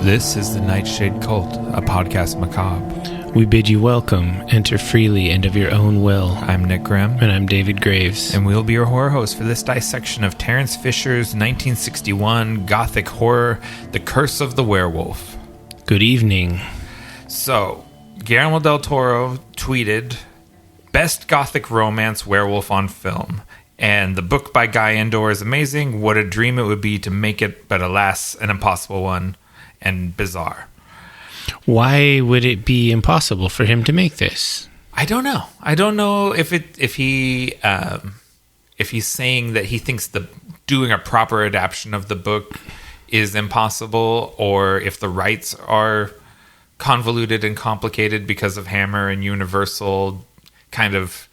This is the Nightshade Cult, a podcast macabre. We bid you welcome, enter freely and of your own will. I'm Nick Grimm. And I'm David Graves. And we'll be your horror hosts for this dissection of Terence Fisher's 1961 gothic horror, The Curse of the Werewolf. Good evening. So, Guillermo del Toro tweeted, "Best gothic romance werewolf on film. And the book by Guy Endore is amazing. What a dream it would be to make it, but alas, an impossible one and bizarre." Why would it be impossible for him to make this? I don't know. I don't know if he's saying that he thinks doing a proper adaptation of the book is impossible, or if the rights are convoluted and complicated because of Hammer and Universal kind of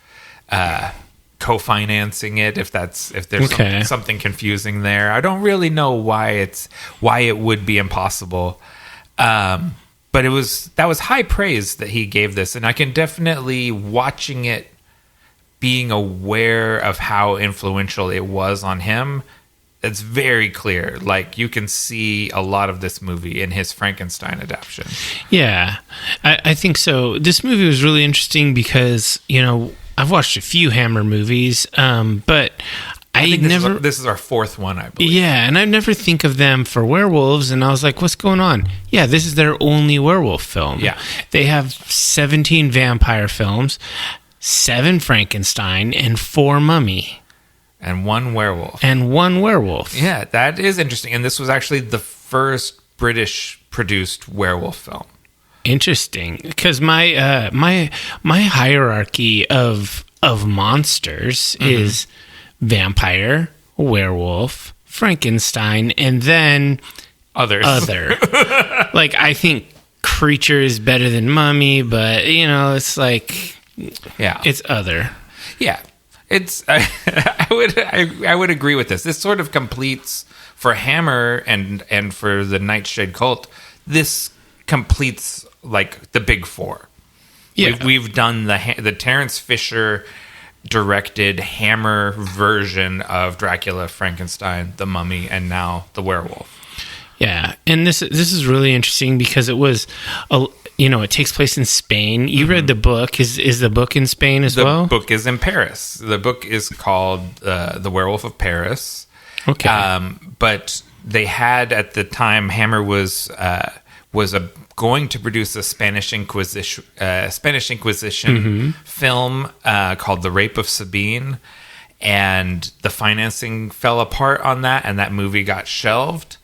co-financing it. If there's something confusing there, I don't really know why it would be impossible. But that was high praise that he gave this, and I can definitely, watching it, being aware of how influential it was on him, it's very clear. Like, you can see a lot of this movie in his Frankenstein adaptation. Yeah, I think so. This movie was really interesting because, I've watched a few Hammer movies, but I think this is our fourth one, I believe. Yeah, and I never think of them for werewolves, and I was like, what's going on? Yeah, this is their only werewolf film. Yeah. They have 17 vampire films, 7 Frankenstein, and 4 Mummy. And 1 werewolf. Yeah, that is interesting. And this was actually the first British-produced werewolf film. Interesting, because my hierarchy of monsters is vampire, werewolf, Frankenstein, and then other. Like, I think creature is better than mummy, but it's like, yeah, it's other. Yeah, it's. I would agree with this. This sort of completes for Hammer and for the Nightshade Cult. This completes like the big four. Yeah, we've done the Terence Fisher directed Hammer version of Dracula, Frankenstein, the Mummy, and now the Werewolf. Yeah, and this is really interesting because it was, it takes place in Spain. You read the book. Is the book in Spain as well? The book is in Paris. The book is called The Werewolf of Paris. Okay. But they had, at the time, Hammer was going to produce a Spanish Inquisition film called The Rape of Sabine, and the financing fell apart on that, and that movie got shelved.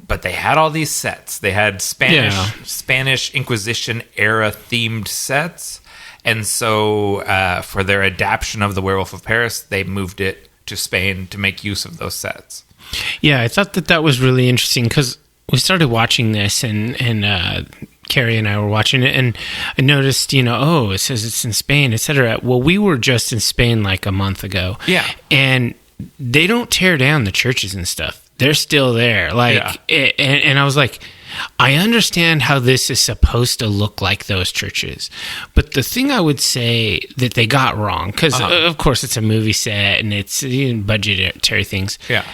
But they had all these sets. They had Spanish Inquisition era themed sets, and so for their adaptation of The Werewolf of Paris, they moved it to Spain to make use of those sets. Yeah, I thought that was really interesting because we started watching this, and Carrie and I were watching it, and I noticed, it says it's in Spain, etc. Well, we were just in Spain like a month ago. Yeah. And they don't tear down the churches and stuff. They're still there. And I was like, I understand how this is supposed to look like those churches. But the thing I would say that they got wrong, because of course it's a movie set and it's budgetary things. Yeah.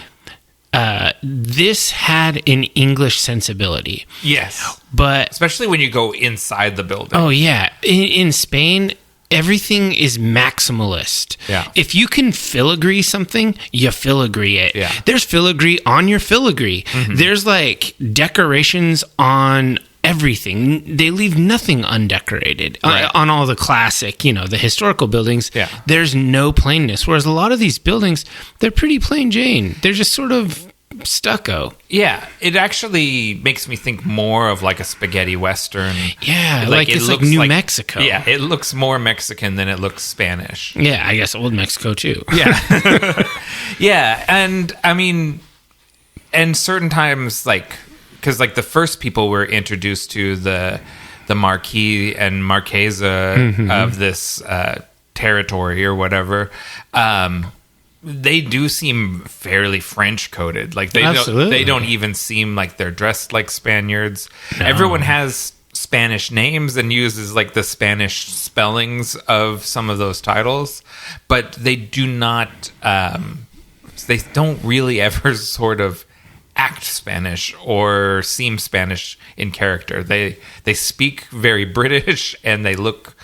This had an English sensibility. Yes. But especially when you go inside the building. Oh, yeah. In Spain, everything is maximalist. Yeah. If you can filigree something, you filigree it. Yeah. There's filigree on your filigree. Mm-hmm. There's like decorations on everything. They leave nothing undecorated. Right. On all the classic, the historical buildings. Yeah. There's no plainness. Whereas a lot of these buildings, they're pretty plain Jane. They're just sort of stucco. Yeah, it actually makes me think more of like a spaghetti western. Yeah, like it's like New Mexico. Yeah, it looks more Mexican than it looks Spanish. Yeah, I guess old Mexico too. Yeah. Yeah, and I mean, and certain times, because the first people were introduced to the Marquis and Marquesa of this territory or whatever, they do seem fairly French coded. Like they don't even seem like they're dressed like Spaniards. No. Everyone has Spanish names and uses like the Spanish spellings of some of those titles, but they do not. They don't really ever sort of act Spanish or seem Spanish in character. They speak very British and they look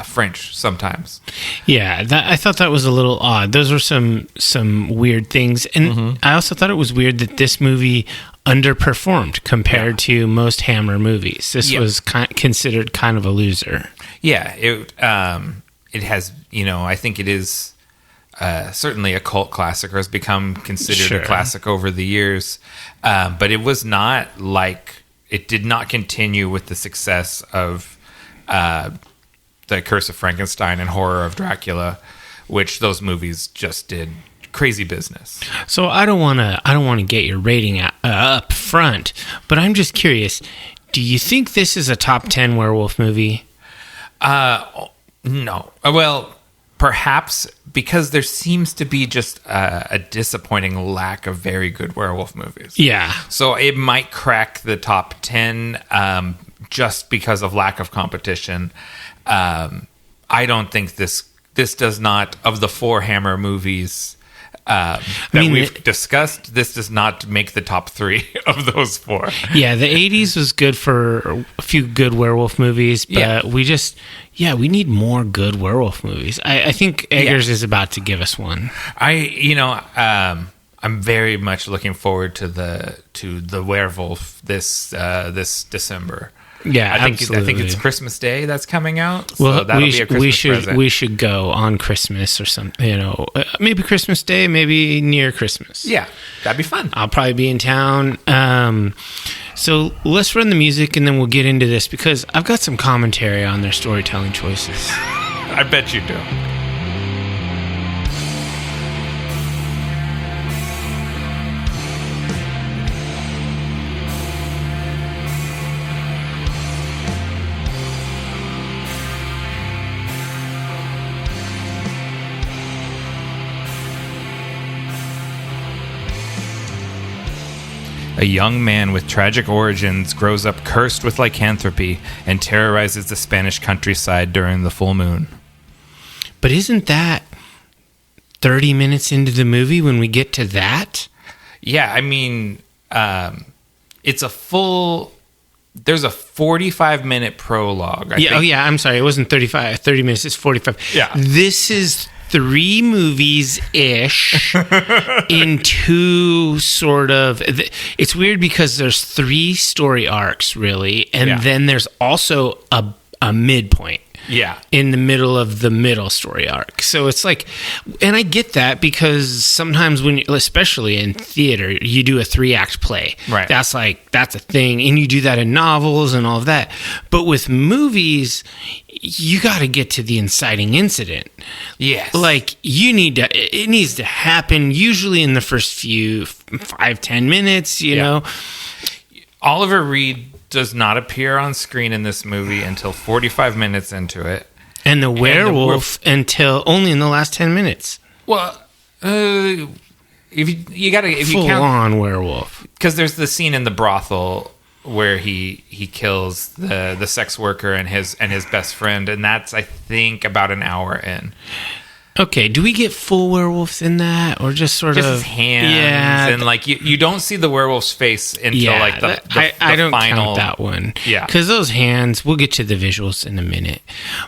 French sometimes. Yeah, I thought that was a little odd. Those were some weird things. And I also thought it was weird that this movie underperformed compared to most Hammer movies. This was considered kind of a loser. Yeah, it has, I think it is certainly a cult classic, or has become considered a classic over the years. But it was not it did not continue with the success of the Curse of Frankenstein and Horror of Dracula, which those movies just did crazy business. So I don't want to get your rating up front, but I'm just curious. Do you think this is a top 10 werewolf movie? No. Well, perhaps, because there seems to be just a disappointing lack of very good werewolf movies. Yeah. So it might crack the top 10 just because of lack of competition. I don't think this does not, of the 4 Hammer movies we've discussed, this does not make the top 3 of those 4. Yeah, the 80s was good for a few good werewolf movies, but we need more good werewolf movies. I think Eggers is about to give us one. I'm very much looking forward to the Werewolf this December. Yeah, I think it's Christmas Day that's coming out. So well, that'll be a Christmas present. We should go on Christmas or something. Maybe Christmas Day, maybe near Christmas. Yeah, that'd be fun. I'll probably be in town. So let's run the music and then we'll get into this, because I've got some commentary on their storytelling choices. I bet you do. A young man with tragic origins grows up cursed with lycanthropy and terrorizes the Spanish countryside during the full moon. But isn't that 30 minutes into the movie when we get to that? Yeah, I mean, it's a full... There's a 45-minute prologue. I think. Oh, yeah, I'm sorry. It wasn't 30 minutes. It's 45. Yeah. This is 3 movies-ish in 2 sort of... It's weird because there's 3 story arcs, really, and then there's also a midpoint. Yeah. In the middle of the middle story arc. So it's like, and I get that because sometimes especially in theater, you do a 3-act play. Right. That's a thing. And you do that in novels and all of that. But with movies, you got to get to the inciting incident. Yes. It needs to happen usually in the first few 5-10 minutes, you know. Oliver Reed does not appear on screen in this movie until 45 minutes into it. And the werewolf until only in the last 10 minutes. Well, if you count full-on werewolf. Because there's the scene in the brothel where he kills the sex worker and his best friend, and that's, I think, about an hour in. Okay, do we get full werewolves in that, or just sort of his hands? Yeah, and you don't see the werewolf's face until I don't final count that one. Yeah, because those hands. We'll get to the visuals in a minute,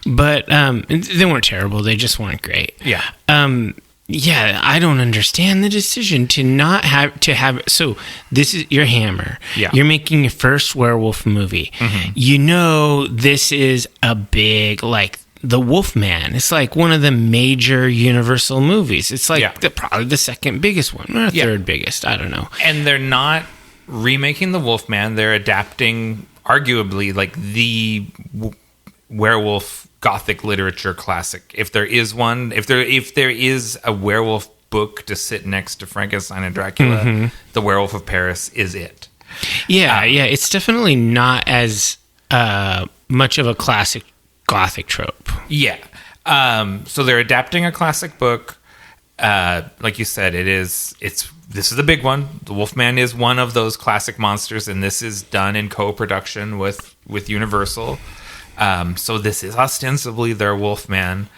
but they weren't terrible. They just weren't great. Yeah. Yeah, I don't understand the decision to not have. So this is your Hammer. Yeah. You're making your first werewolf movie. Mm-hmm. This is a big The Wolfman. It's like one of the major Universal movies. It's probably the second biggest one, or third biggest. I don't know. And they're not remaking The Wolfman. They're adapting, arguably, the werewolf Gothic literature classic. If there is one, if there is a werewolf book to sit next to Frankenstein and Dracula, The Werewolf of Paris is it. Yeah, it's definitely not as much of a classic Gothic trope. Yeah. So they're adapting a classic book. Like you said, this is a big one. The Wolfman is one of those classic monsters, and this is done in co-production with Universal. So this is ostensibly their Wolfman.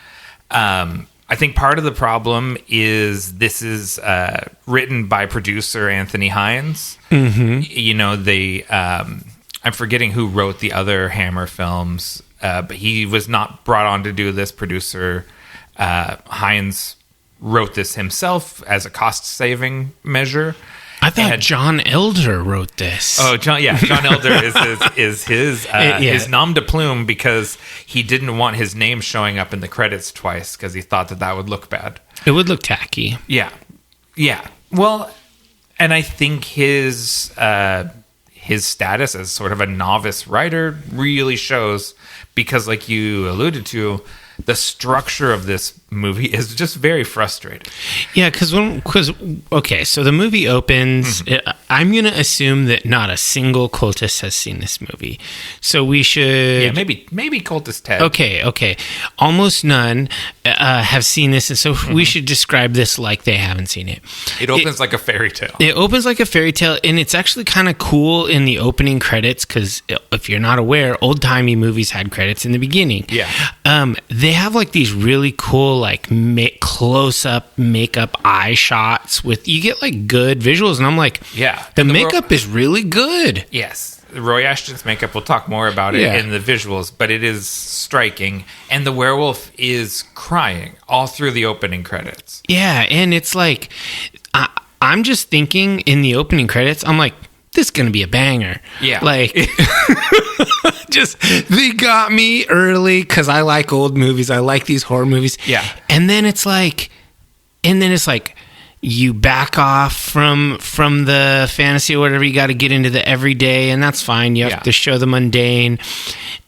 I think part of the problem is this is written by producer Anthony Hines. Mm-hmm. You know, I'm forgetting who wrote the other Hammer films, but he was not brought on to do this. Producer Hines wrote this himself as a cost-saving measure. I thought John Elder wrote this. Oh, John Elder is his nom de plume because he didn't want his name showing up in the credits twice because he thought that would look bad. It would look tacky. Yeah. Well, and I think his status as sort of a novice writer really shows because, like you alluded to, the structure of this movie is just very frustrating. Yeah, because okay, so the movie opens. Mm-hmm. I'm going to assume that not a single cultist has seen this movie, so we should. Yeah, maybe cultist Ted. Okay, almost none have seen this, and so we should describe this like they haven't seen it. It opens like a fairy tale. It opens like a fairy tale, and it's actually kind of cool in the opening credits because if you're not aware, old timey movies had credits in the beginning. Yeah. They have like these really cool like close up makeup eye shots with you get like good visuals, and I'm like, yeah, the makeup is really good. Yes, Roy Ashton's makeup. We'll talk more about it in the visuals, but it is striking, and the werewolf is crying all through the opening credits. Yeah, and it's like I'm just thinking in the opening credits, I'm like, this is gonna be a banger. Yeah, like just they got me early because I like old movies. I like these horror movies. Yeah, and then it's like you back off from the fantasy or whatever. You got to get into the everyday, and that's fine. You have to show the mundane.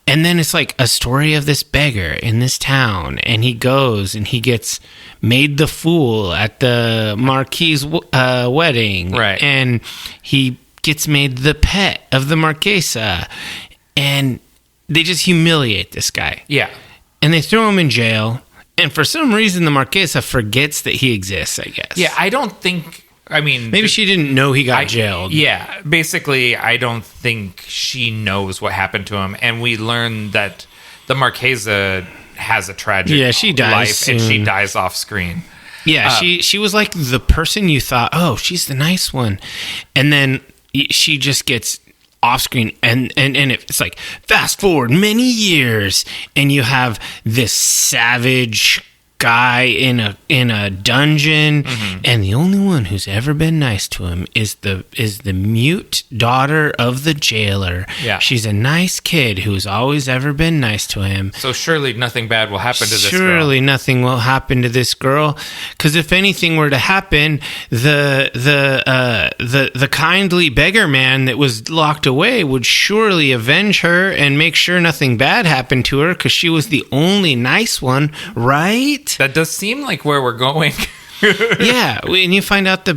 And then it's like a story of this beggar in this town, and he goes and he gets made the fool at the Marquis's wedding, right? And he gets made the pet of the Marquesa, and they just humiliate this guy. Yeah. And they throw him in jail, and for some reason the Marquesa forgets that he exists, I guess. Yeah, I don't think... I mean... Maybe she didn't know he got jailed. Yeah, basically, I don't think she knows what happened to him, and we learn that the Marquesa has a tragic she dies life, soon. and she dies off screen. Yeah, she was like the person you thought, oh, she's the nice one. And then she just gets off screen, and it's like fast forward many years, and you have this savage guy in a dungeon, and the only one who's ever been nice to him is the mute daughter of the jailer. Yeah, she's a nice kid who's always ever been nice to him. So surely nothing bad will happen to this girl. Surely nothing will happen to this girl, because if anything were to happen, the kindly beggar man that was locked away would surely avenge her and make sure nothing bad happened to her, because she was the only nice one, right? That does seem like where we're going. Yeah, and you find out the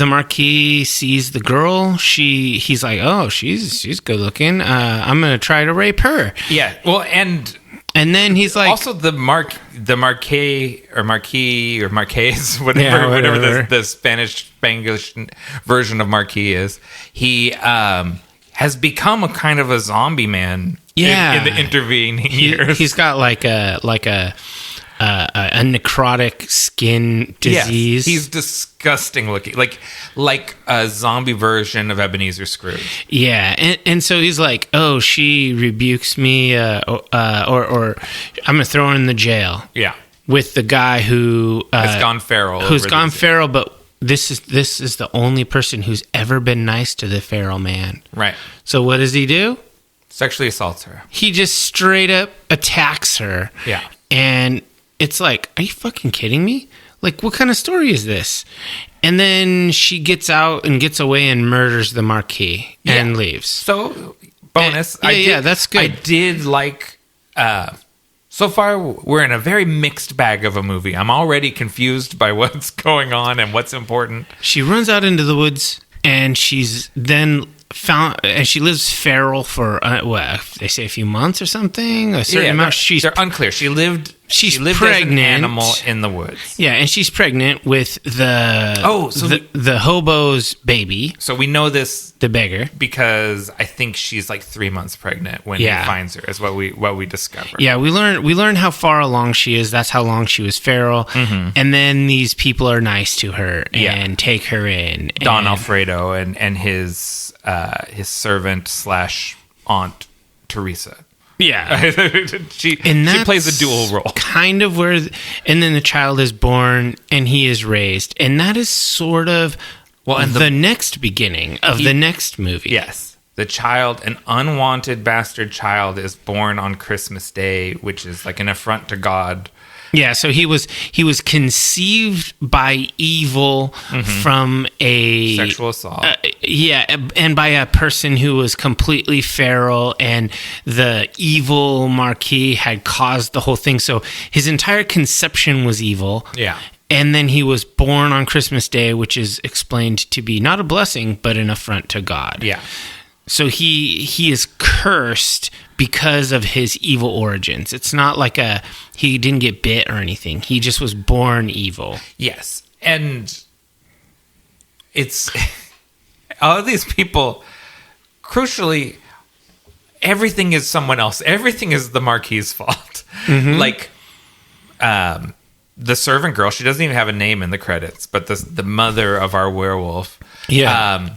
Marquis sees the girl. He's like, oh, she's good looking. I'm gonna try to rape her. Yeah, well, and then he's like, also the Marquis or Marquez, whatever the Spanglish version of Marquis is. He has become a kind of a zombie man. Yeah, in the intervening years, he's got like a necrotic skin disease. Yes, he's disgusting looking, like a zombie version of Ebenezer Scrooge. Yeah, and so he's like, oh, she rebukes me, or I'm gonna throw her in the jail. Yeah, with the guy who has gone feral. Feral, but this is the only person who's ever been nice to the feral man. Right. So what does he do? Sexually assaults her. He just straight up attacks her. Yeah. And it's like, are you fucking kidding me? Like, what kind of story is this? And then she gets out and gets away and murders the Marquis and leaves. So, bonus. That's good. I did like... so far, we're in a very mixed bag of a movie. I'm already confused by what's going on and what's important. She runs out into the woods, and she's then... and she lives feral for they say a few months or something, a certain amount. They're unclear. She lived she's she lived pregnant. as an animal in the woods. Yeah, and she's pregnant with the hobo's baby. So we know this, the beggar, because I think she's like 3 months pregnant when he finds her. Is what we discover. Yeah, we learn how far along she is. That's how long she was feral. Mm-hmm. And then these people are nice to her and take her in. Don Alfredo and his servant / aunt Teresa. Yeah, she plays a dual role. Kind of and then the child is born and he is raised, and that is sort of the next beginning of the next movie. Yes, the child, an unwanted bastard child, is born on Christmas Day, which is like an affront to God. Yeah, so he was conceived by evil from a sexual assault. And by a person who was completely feral, and the evil Marquis had caused the whole thing. So his entire conception was evil. Yeah. And then he was born on Christmas Day, which is explained to be not a blessing, but an affront to God. Yeah. So he is cursed because of his evil origins. It's not like he didn't get bit or anything. He just was born evil. Yes. And it's all of these people, crucially, everything is someone else. Everything is the Marquis's fault. Mm-hmm. Like the servant girl, she doesn't even have a name in the credits, but the mother of our werewolf. Yeah.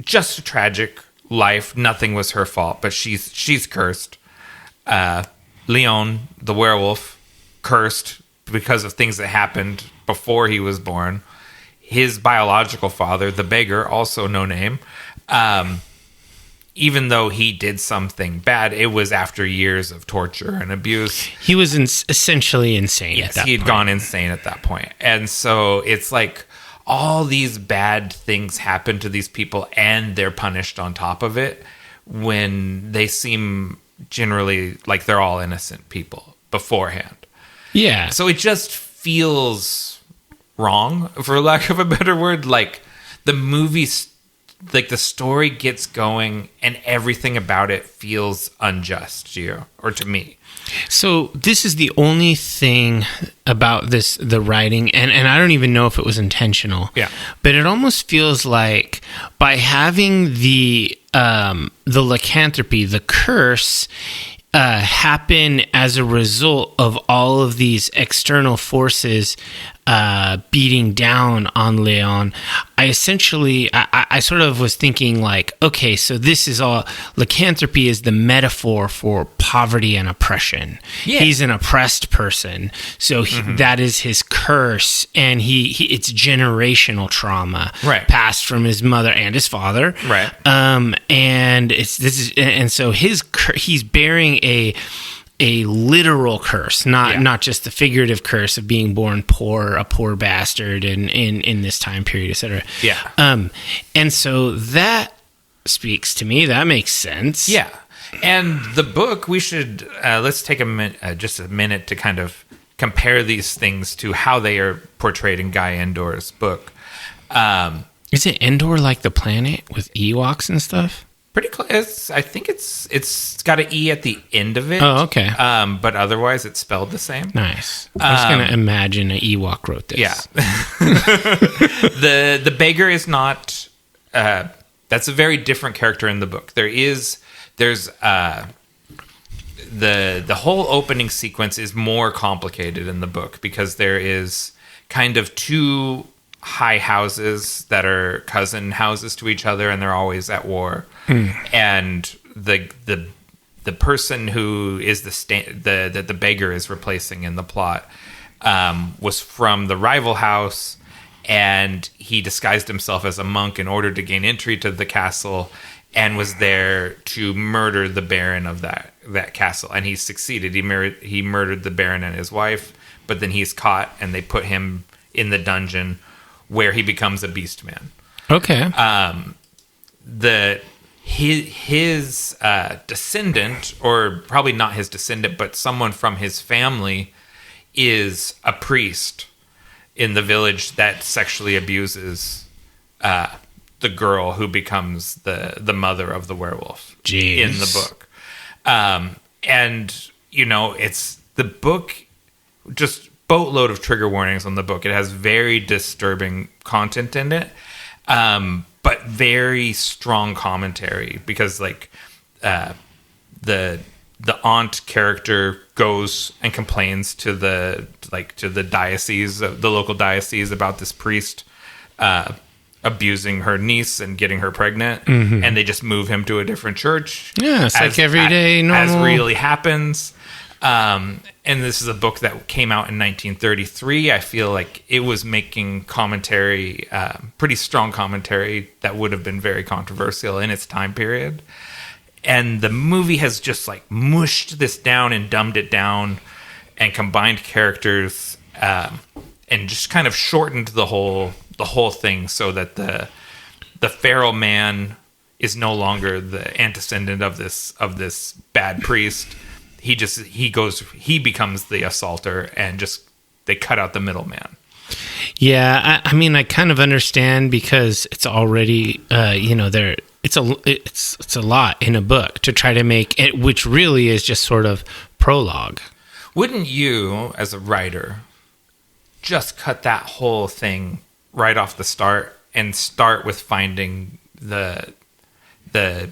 Just a tragic life. Nothing was her fault, but she's cursed. Leon, the werewolf, cursed because of things that happened before he was born. His biological father, the beggar, also no name. Even though he did something bad, it was after years of torture and abuse. He was essentially insane. Yes, he had gone insane at that point. And so it's like all these bad things happen to these people, and they're punished on top of it when they seem generally like they're all innocent people beforehand. Yeah. So it just feels wrong, for lack of a better word. Like the movie's, like the story gets going and everything about it feels unjust to you or to me. So this is the only thing about the writing, and I don't even know if it was intentional. Yeah. But it almost feels like by having the lycanthropy, the curse, happen as a result of all of these external forces beating down on Leon, I sort of was thinking like, okay, so this is all, lycanthropy is the metaphor for poverty and oppression. Yeah. He's an oppressed person, so that is his curse, and it's generational trauma, right, passed from his mother and his father, right, and so he's bearing a literal curse, not just the figurative curse of being born poor, a poor bastard in this time period, etc. Yeah. And so that speaks to me. That makes sense. Yeah. And the book, we should let's take just a minute to kind of compare these things to how they are portrayed in Guy Endore's book. Is it Endor like the planet with Ewoks and stuff? Pretty close. I think it's got an E at the end of it. Oh, okay. But otherwise, it's spelled the same. Nice. I was going to imagine an Ewok wrote this. Yeah. The beggar is not. That's a very different character in the book. There's the whole opening sequence is more complicated in the book because there is kind of two high houses that are cousin houses to each other, and they're always at war. And the person who is the beggar is replacing in the plot was from the rival house, and he disguised himself as a monk in order to gain entry to the castle, and was there to murder the baron of that castle. And he succeeded. He murdered the baron and his wife, but then he's caught, and they put him in the dungeon where he becomes a beast man. Okay. His descendant, or probably not his descendant, but someone from his family, is a priest in the village that sexually abuses the girl who becomes the mother of the werewolf. Jeez. In the book. And, it's the book just boatload of trigger warnings on the book. It has very disturbing content in it, but very strong commentary, because like the aunt character goes and complains to the diocese, the local diocese, about this priest abusing her niece and getting her pregnant, and they just move him to a different church. Yeah, it's like everyday normal. As really happens. And this is a book that came out in 1933. I feel like it was making commentary, pretty strong commentary that would have been very controversial in its time period. And the movie has just like mushed this down and dumbed it down and combined characters, and just kind of shortened the whole thing, so that the feral man is no longer the antecedent of this bad priest. He becomes the assaulter, and just they cut out the middleman. Yeah, I mean, I kind of understand, because it's already it's a lot in a book to try to make it, which really is just sort of prologue. Wouldn't you, as a writer, just cut that whole thing right off the start and start with finding the what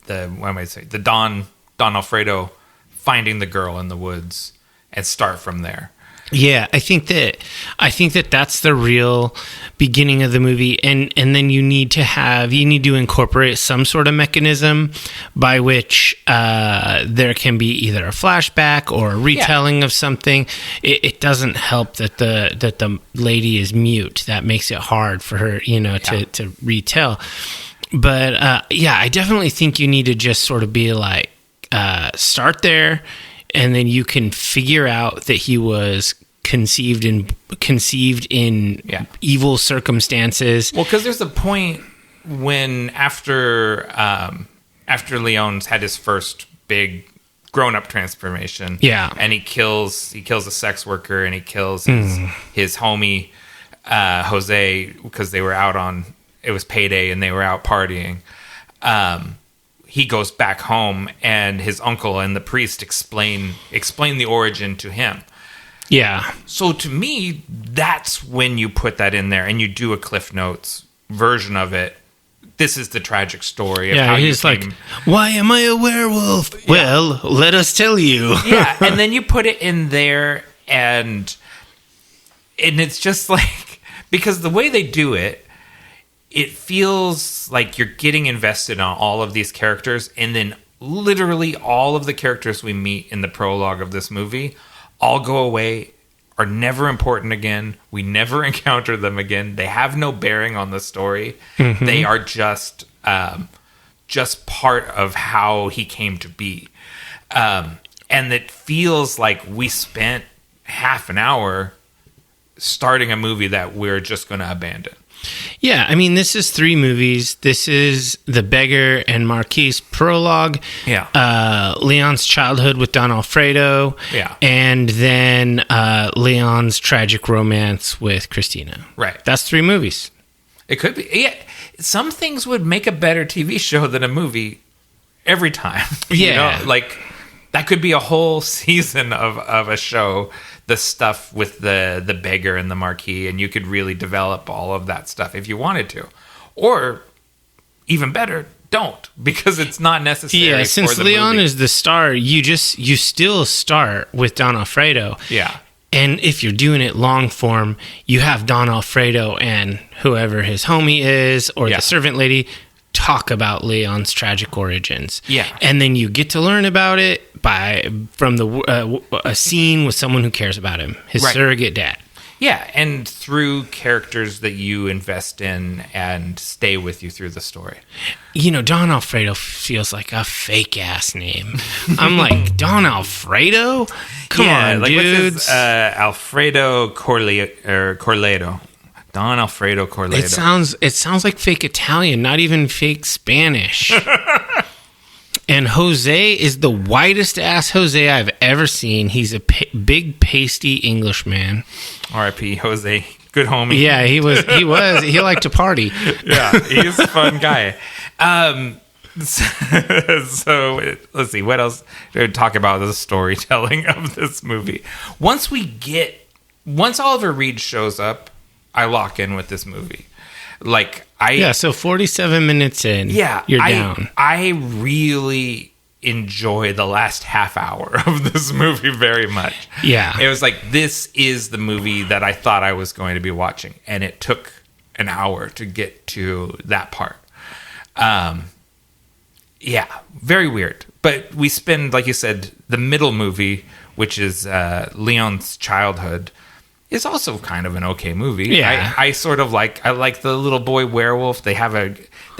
am I say, the Don Alfredo finding the girl in the woods, and start from there? Yeah, I think that that's the real beginning of the movie, and then you need to incorporate some sort of mechanism by which there can be either a flashback or a retelling of something. It doesn't help that the lady is mute. That makes it hard for her, to retell. But I definitely think you need to just sort of be like, start there, and then you can figure out that he was conceived in evil circumstances. Well, because there's a point when after Leon's had his first big grown-up transformation, and he kills a sex worker, and he kills his homie Jose, because they were out it was payday and they were out partying. He goes back home, and his uncle and the priest explain the origin to him. Yeah. So to me, that's when you put that in there, and you do a Cliff Notes version of it. This is the tragic story of how he's like, why am I a werewolf? Yeah. Well, let us tell you. Yeah, and then you put it in there, and it's just like, because the way they do it, it feels like you're getting invested on all of these characters, and then literally all of the characters we meet in the prologue of this movie all go away, are never important again. We never encounter them again. They have no bearing on the story. Mm-hmm. They are just part of how he came to be. And it feels like we spent half an hour starting a movie that we're just going to abandon. Yeah, I mean, this is 3 movies. This is The Beggar and Marquise prologue. Yeah. Leon's childhood with Don Alfredo. Yeah. And then Leon's tragic romance with Christina. Right. That's 3 movies. It could be. Yeah. Some things would make a better TV show than a movie every time. Yeah. Like, that could be a whole season of a show. The stuff with the beggar and the marquis, and you could really develop all of that stuff if you wanted to. Or, even better, don't, because it's not necessary. Yeah, since Leon movie. is the star, you still start with Don Alfredo. Yeah. And if you're doing it long form, you have Don Alfredo and whoever his homie is, or the servant lady, talk about Leon's tragic origins. Yeah. And then you get to learn about it from a scene with someone who cares about him, his surrogate dad. Yeah, and through characters that you invest in and stay with you through the story. Don Alfredo feels like a fake-ass name. I'm like, Don Alfredo? Come on, like dudes. Alfredo Corledo. Don Alfredo Corledo. It sounds like fake Italian, not even fake Spanish. And Jose is the whitest ass Jose I've ever seen. He's a big pasty Englishman. R.I.P. Jose, good homie. Yeah, he was. He liked to party. Yeah, he's a fun guy. So let's see, what else do we talk about the storytelling of this movie? Once Oliver Reed shows up, I lock in with this movie. So 47 minutes in, you're down. I really enjoy the last half hour of this movie very much. Yeah. It was like, this is the movie that I thought I was going to be watching, and it took an hour to get to that part. Very weird. But we spend, like you said, the middle movie, which is Leon's childhood, is also kind of an okay movie. Yeah. I like the little boy werewolf. They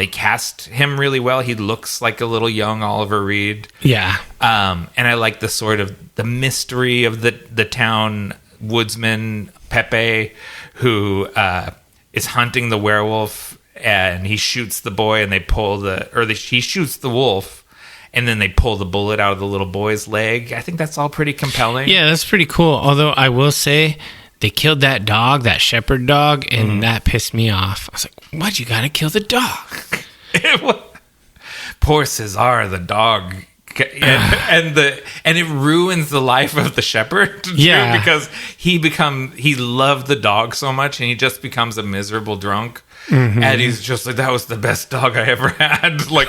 cast him really well. He looks like a little young Oliver Reed. Yeah. And I like the sort of the mystery of the town woodsman Pepe, who is hunting the werewolf, and he shoots the boy, and he shoots the wolf, and then they pull the bullet out of the little boy's leg. I think that's all pretty compelling. Yeah, that's pretty cool. Although I will say, they killed that dog, that shepherd dog, and that pissed me off. I was like, why'd you gotta kill the dog? Poor Cesar, the dog. And it ruins the life of the shepherd too, because he loved the dog so much, and he just becomes a miserable drunk. And he's just like, that was the best dog I ever had. Like,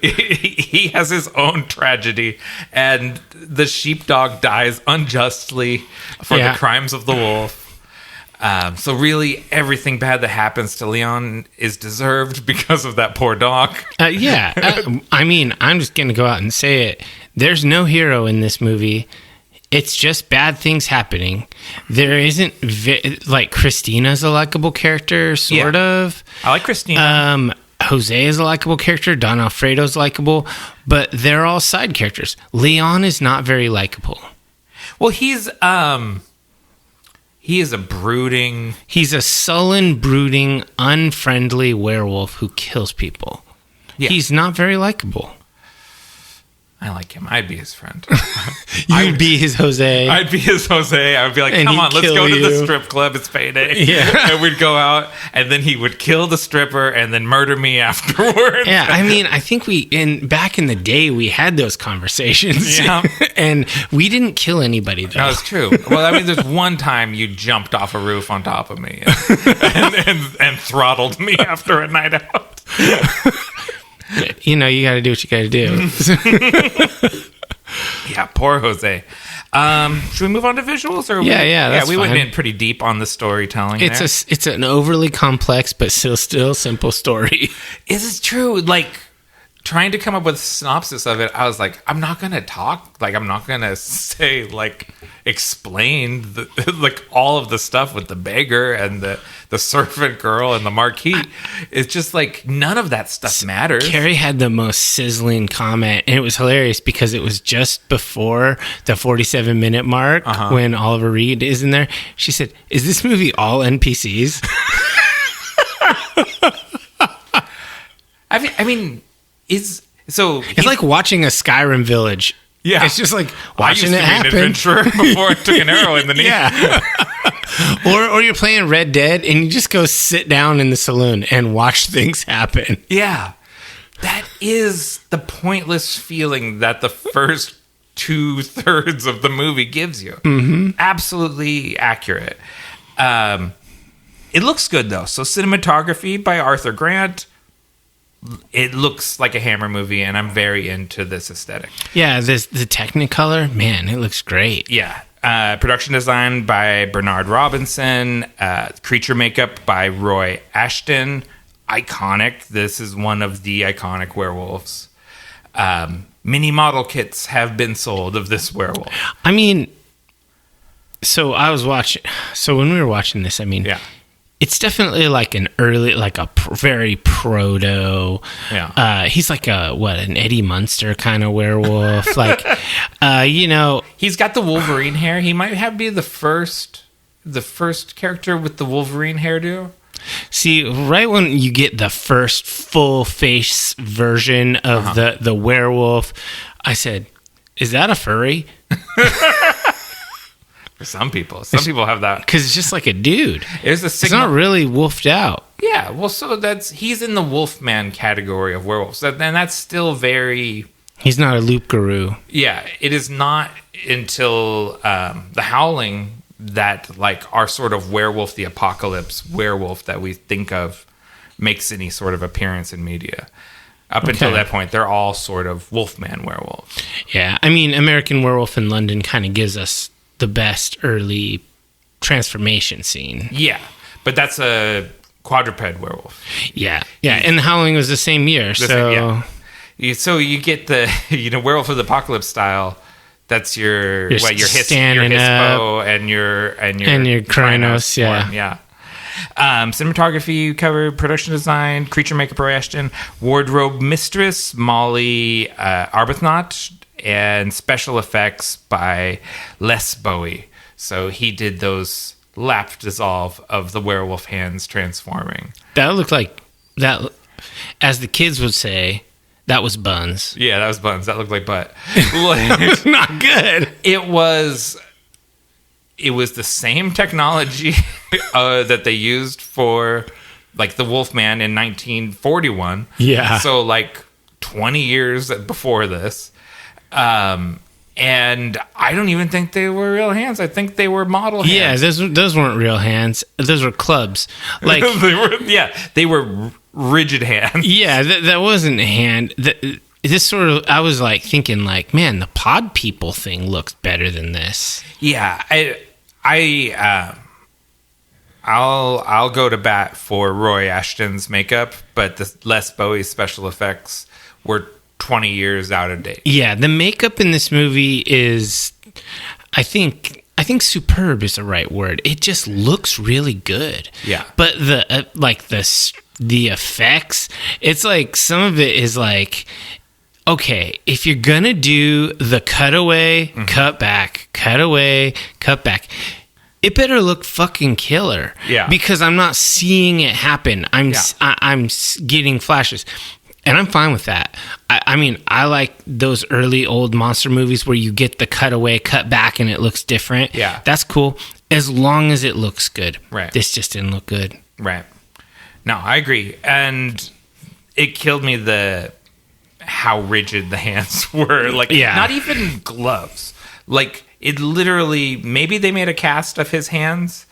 he has his own tragedy, and the sheepdog dies unjustly for the crimes of the wolf. So really, everything bad that happens to Leon is deserved because of that poor dog. I mean, I'm just going to go out and say it. There's no hero in this movie. It's just bad things happening. There isn't Christina's a likable character, sort of. I like Christina. Jose is a likable character. Don Alfredo's likable, but they're all side characters. Leon is not very likable. Well, he is a brooding. He's a sullen, brooding, unfriendly werewolf who kills people. Yeah. He's not very likable. I like him. I'd be his friend. You'd be his Jose. I'd be his Jose. I would be like, come on, let's go to the strip club. It's payday. Yeah. And we'd go out, and then he would kill the stripper and then murder me afterwards. Yeah, I mean, I think back in the day, we had those conversations. Yeah. And we didn't kill anybody, though. That's true. Well, I mean, there's one time you jumped off a roof on top of me and throttled me after a night out. You know, you got to do what you got to do. Yeah, poor Jose. Should we move on to visuals? Or that's we fine. went in pretty deep on the storytelling. It's an overly complex but still simple story. Is it true? Like, trying to come up with a synopsis of it, I was like, I'm not going to talk. Like, I'm not going to say, like, explain all of the stuff with the beggar and the servant girl and the marquis. It's just like, none of that stuff matters. Carrie had the most sizzling comment, and it was hilarious because it was just before the 47-minute mark when Oliver Reed is in there. She said, is this movie all NPCs? I mean... It's like watching a Skyrim village. Yeah, it's just like watching it happen. An adventurer before I took an arrow in the knee. Yeah, or you're playing Red Dead and you just go sit down in the saloon and watch things happen. Yeah, that is the pointless feeling that the first 2/3 of the movie gives you. Mm-hmm. Absolutely accurate. It looks good though. So cinematography by Arthur Grant. It looks like a Hammer movie, and I'm very into this aesthetic. Yeah, the Technicolor, man, it looks great. Yeah. Production design by Bernard Robinson. Creature makeup by Roy Ashton. Iconic. This is one of the iconic werewolves. Mini model kits have been sold of this werewolf. I mean, so when we were watching this, I mean... Yeah. It's definitely like an early, like a very proto. Yeah. He's like an Eddie Munster kind of werewolf. Like, he's got the Wolverine hair. He might be the first character with the Wolverine hairdo. See, right when you get the first full face version of the werewolf, I said, "Is that a furry?" Some people have that because it's just like a dude. It's not really wolfed out. Yeah, well, so he's in the Wolfman category of werewolves, and that's still very. He's not a loop guru. Yeah, it is not until the Howling that like our sort of Werewolf the Apocalypse werewolf that we think of makes any sort of appearance in media. Up until that point, they're all sort of Wolfman werewolves. Yeah, I mean, American Werewolf in London kind of gives us the best early transformation scene. Yeah, but that's a quadruped werewolf. Yeah, and the Howling was the same year, so you get the Werewolf of the Apocalypse style. That's your standing Hispo and your Krynos, yeah. Cinematography covered, production design, creature makeup Roy Ashton, wardrobe mistress Molly Arbuthnot, and special effects by Les Bowie. So he did those lap dissolve of the werewolf hands transforming. That looked like that, as the kids would say. That was buns. Yeah, that was buns. That looked like butt. It's not good. It was the same technology that they used for like the Wolfman in 1941. Yeah. So like 20 years before this. And I don't even think they were real hands. I think they were model hands. Yeah, those weren't real hands. Those were clubs. Like they were rigid hands. Yeah, that wasn't a hand. This sort of, I was like thinking like, man, the pod people thing looks better than this. Yeah, I'll go to bat for Roy Ashton's makeup, but the Les Bowie special effects were 20 years out of date. Yeah, the makeup in this movie is, I think superb is the right word. It just looks really good. Yeah, but the effects, it's like some of it is like, okay, if you're gonna do the cutaway, cut back, cutaway, cut back, it better look fucking killer. Yeah, because I'm not seeing it happen. I'm getting flashes. And I'm fine with that. I mean, I like those early old monster movies where you get the cutaway, cut back, and it looks different. Yeah. That's cool, as long as it looks good. Right. This just didn't look good. Right. No, I agree. And it killed me how rigid the hands were. Like, not even gloves. Like, it literally, maybe they made a cast of his hands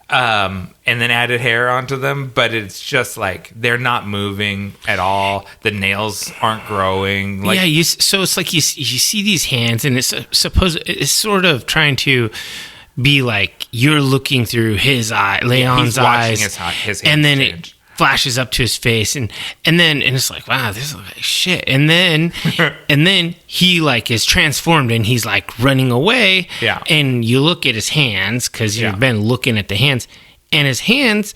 and then added hair onto them, but it's just like they're not moving at all. The nails aren't growing. Like, so it's like you see these hands, and it's sort of trying to be like you're looking through his eye, Leon's eyes, his hands and then change. It flashes up to his face, and it's like, wow, this is like shit. And then he like is transformed, and he's like running away. Yeah. And you look at his hands because you've been looking at the hands, and his hands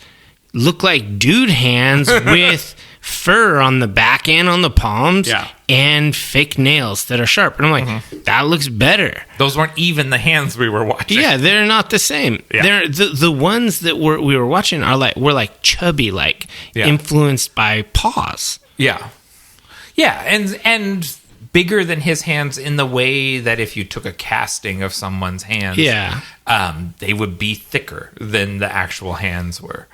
look like dude hands with fur on the back and on the palms. Yeah. And fake nails that are sharp. And I'm like, that looks better. Those weren't even the hands we were watching. Yeah, they're not the same. Yeah. They're the ones that we were watching were like chubby, like influenced by paws. Yeah. Yeah, and bigger than his hands in the way that if you took a casting of someone's hands, they would be thicker than the actual hands were.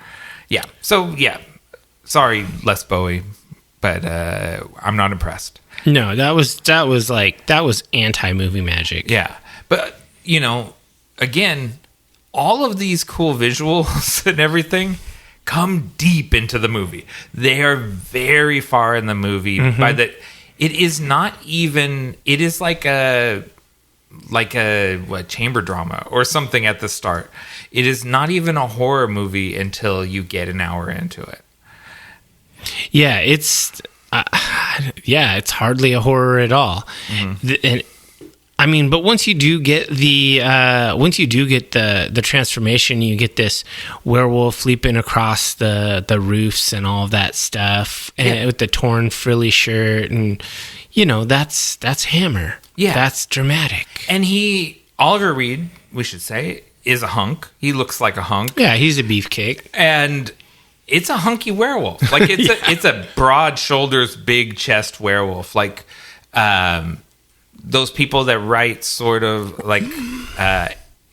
Yeah. So, sorry, Les Bowie, but I'm not impressed. No, that was anti-movie magic. Yeah. But, again, all of these cool visuals and everything come deep into the movie. They are very far in the movie it is not even, it is like a chamber drama or something at the start. It is not even a horror movie until you get an hour into it. Yeah, it's hardly a horror at all. And I mean, but once you do get the transformation, you get this werewolf leaping across the roofs and all of that stuff, and with the torn frilly shirt, and that's Hammer. Yeah, that's dramatic. And Oliver Reed, we should say, is a hunk. He looks like a hunk. Yeah, he's a beefcake, and it's a hunky werewolf. Like it's a broad shoulders, big chest werewolf. Like those people that write sort of like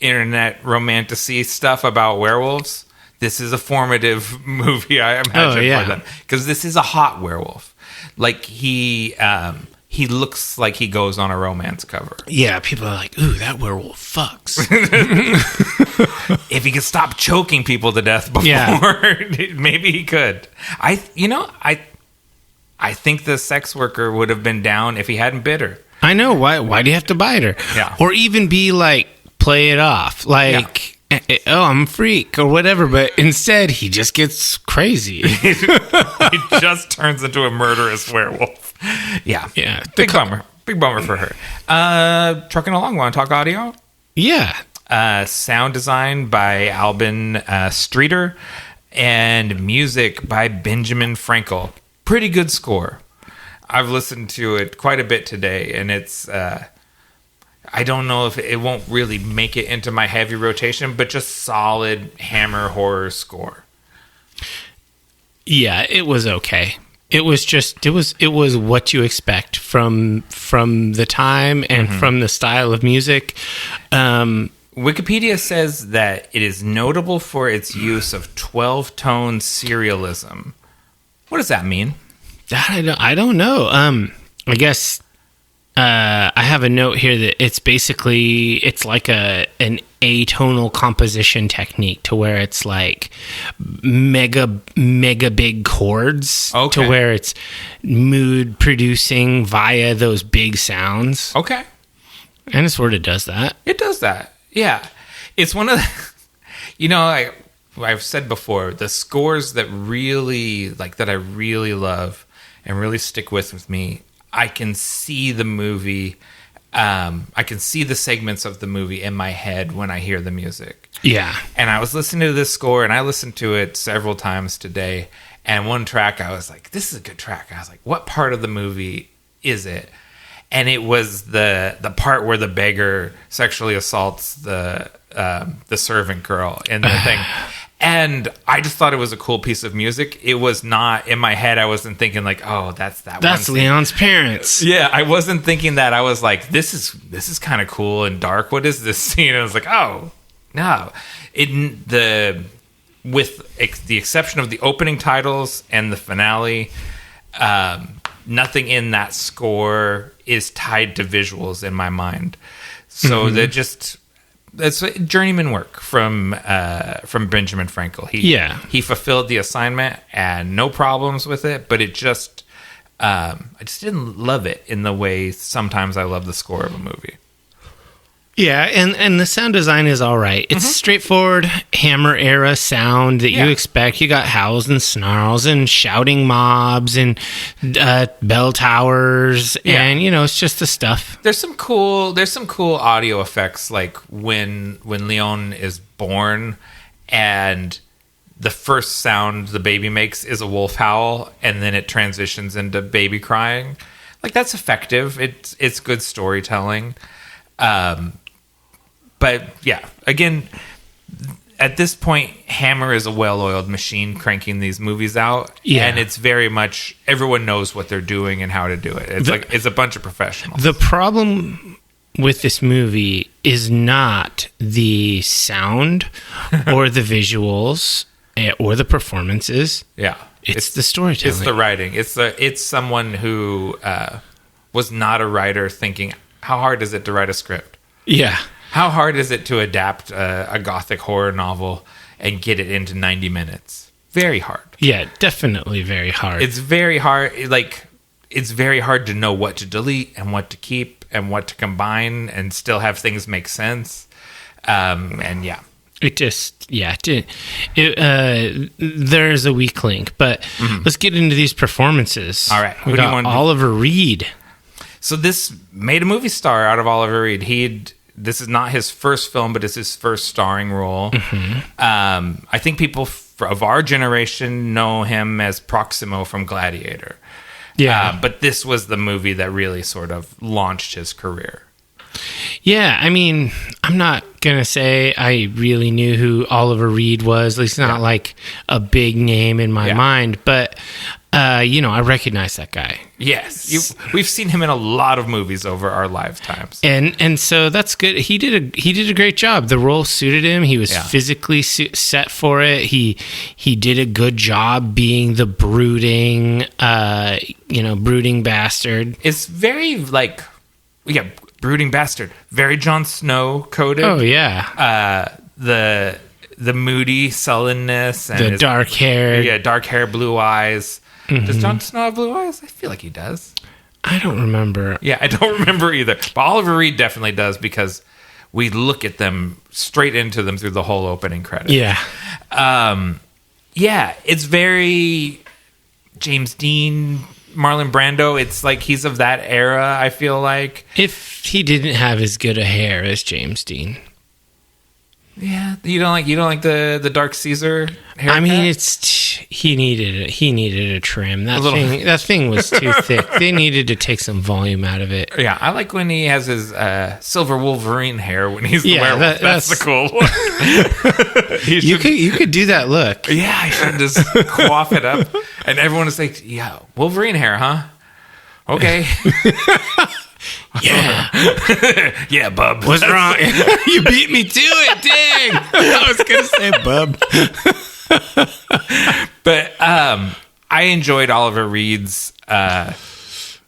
internet romantasy stuff about werewolves, this is a formative movie, I imagine, for them. Because this is a hot werewolf. Like, he looks like he goes on a romance cover. Yeah, people are like, ooh, that werewolf fucks. If he could stop choking people to death before, maybe he could. I think the sex worker would have been down if he hadn't bit her. I know. Why do you have to bite her? Yeah. Or even be like, play it off. Like, oh, I'm a freak or whatever. But instead, he just gets crazy. He just turns into a murderous werewolf. Yeah. Yeah. Big bummer. Big bummer for her. Trucking along. Want to talk audio? Yeah. Sound design by Albin Streeter and music by Benjamin Frankel. Pretty good score. I've listened to it quite a bit today, and it's I don't know if it won't really make it into my heavy rotation, but just solid Hammer horror score. Yeah, it was okay. It was what you expect from the time and from the style of music. Wikipedia says that it is notable for its use of 12-tone serialism. What does that mean? I don't know. I guess I have a note here that it's like an atonal composition technique to where it's like mega big chords to where it's mood producing via those big sounds. Okay. And it sort of does that. It does that. Yeah. It's one of the, I've said before, the scores that I really love and really stick with me, I can see the movie, I can see the segments of the movie in my head when I hear the music. Yeah. And I was listening to this score, and I listened to it several times today, and one track I was like, this is a good track. I was like, what part of the movie is it? And it was the part where the beggar sexually assaults the servant girl in the thing. And I just thought it was a cool piece of music. It was not, in my head, I wasn't thinking like, oh, that's Leon's parents. Yeah, I wasn't thinking that. I was like, this is kind of cool and dark. What is this scene? And I was like, oh, no. With the exception of the opening titles and the finale, nothing in that score is tied to visuals in my mind. So that's journeyman work from Benjamin Frankel. He fulfilled the assignment and no problems with it, but it just I just didn't love it in the way sometimes I love the score of a movie. Yeah, and the sound design is all right. It's straightforward Hammer era sound that you expect. You got howls and snarls and shouting mobs and bell towers, and it's just the stuff. There's some cool audio effects, like when Leon is born and the first sound the baby makes is a wolf howl, and then it transitions into baby crying. Like, that's effective. It's good storytelling. But yeah, again, at this point, Hammer is a well-oiled machine cranking these movies out. Yeah. And it's very much, everyone knows what they're doing and how to do it. It's a bunch of professionals. The problem with this movie is not the sound or the visuals or the performances. Yeah. It's the storytelling. It's the writing. It's someone who was not a writer thinking, how hard is it to write a script? Yeah. How hard is it to adapt a gothic horror novel and get it into 90 minutes? Very hard. Yeah, definitely very hard. It's very hard. It's very hard to know what to delete and what to keep and what to combine and still have things make sense. And yeah. There's a weak link, but let's get into these performances. All right. We got Oliver Reed. So this made a movie star out of Oliver Reed. This is not his first film, but it's his first starring role. I think people of our generation know him as Proximo from Gladiator. Yeah. But this was the movie that really sort of launched his career. Yeah, I mean, I'm not going to say I really knew who Oliver Reed was. At least not like a big name in my mind. But, I recognize that guy. Yes. We've seen him in a lot of movies over our lifetimes. And so that's good. He did a great job. The role suited him. He was physically set for it. He did a good job being the brooding bastard. It's very brooding bastard. Very Jon Snow coded. Oh yeah. The moody sullenness and the dark hair. Yeah, dark hair, blue eyes. Mm-hmm. Does Jon Snow have blue eyes? I feel like he does. I don't remember. Yeah, I don't remember either. But Oliver Reed definitely does because we look at them straight into them through the whole opening credits. Yeah. It's very James Dean, Marlon Brando. It's like he's of that era, I feel like. If he didn't have as good a hair as James Dean. Yeah, you don't like the Dark Caesar haircut? I mean, he needed a trim. That thing was too thick. They needed to take some volume out of it. Yeah, I like when he has his silver Wolverine hair when he's the werewolf. That's the cool one. You could do that look. Yeah, I should just coif it up, and everyone is like, "Yeah, Wolverine hair, huh? Okay." Yeah. Yeah, bub. What's wrong? You beat me to it, dang. I was going to say bub. But I enjoyed Oliver Reed's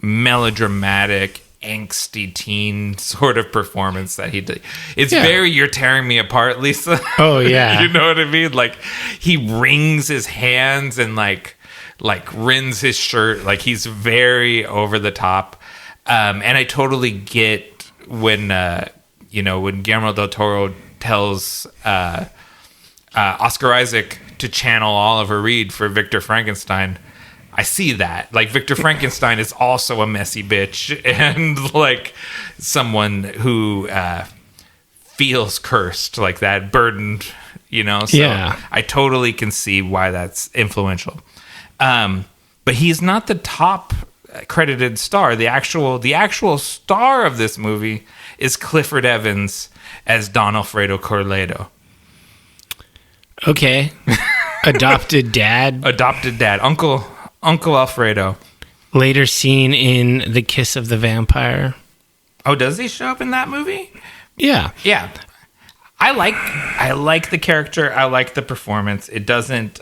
melodramatic, angsty teen sort of performance that he did. It's very You're Tearing Me Apart, Lisa. Oh, yeah. You know what I mean? Like, he wrings his hands and, like rends his shirt. Like, he's very over the top. And I totally get when Guillermo del Toro tells Oscar Isaac to channel Oliver Reed for Victor Frankenstein. I see that. Like, Victor Frankenstein is also a messy bitch and like someone who feels cursed, like that, burdened, So I totally can see why that's influential. But he's not the top credited star. The actual star of this movie is Clifford Evans as Don Alfredo Corledo. Okay. Adopted dad, Uncle Alfredo. Later seen in The Kiss of the Vampire. Oh, does he show up in that movie? Yeah. I like the character. I like the performance. It doesn't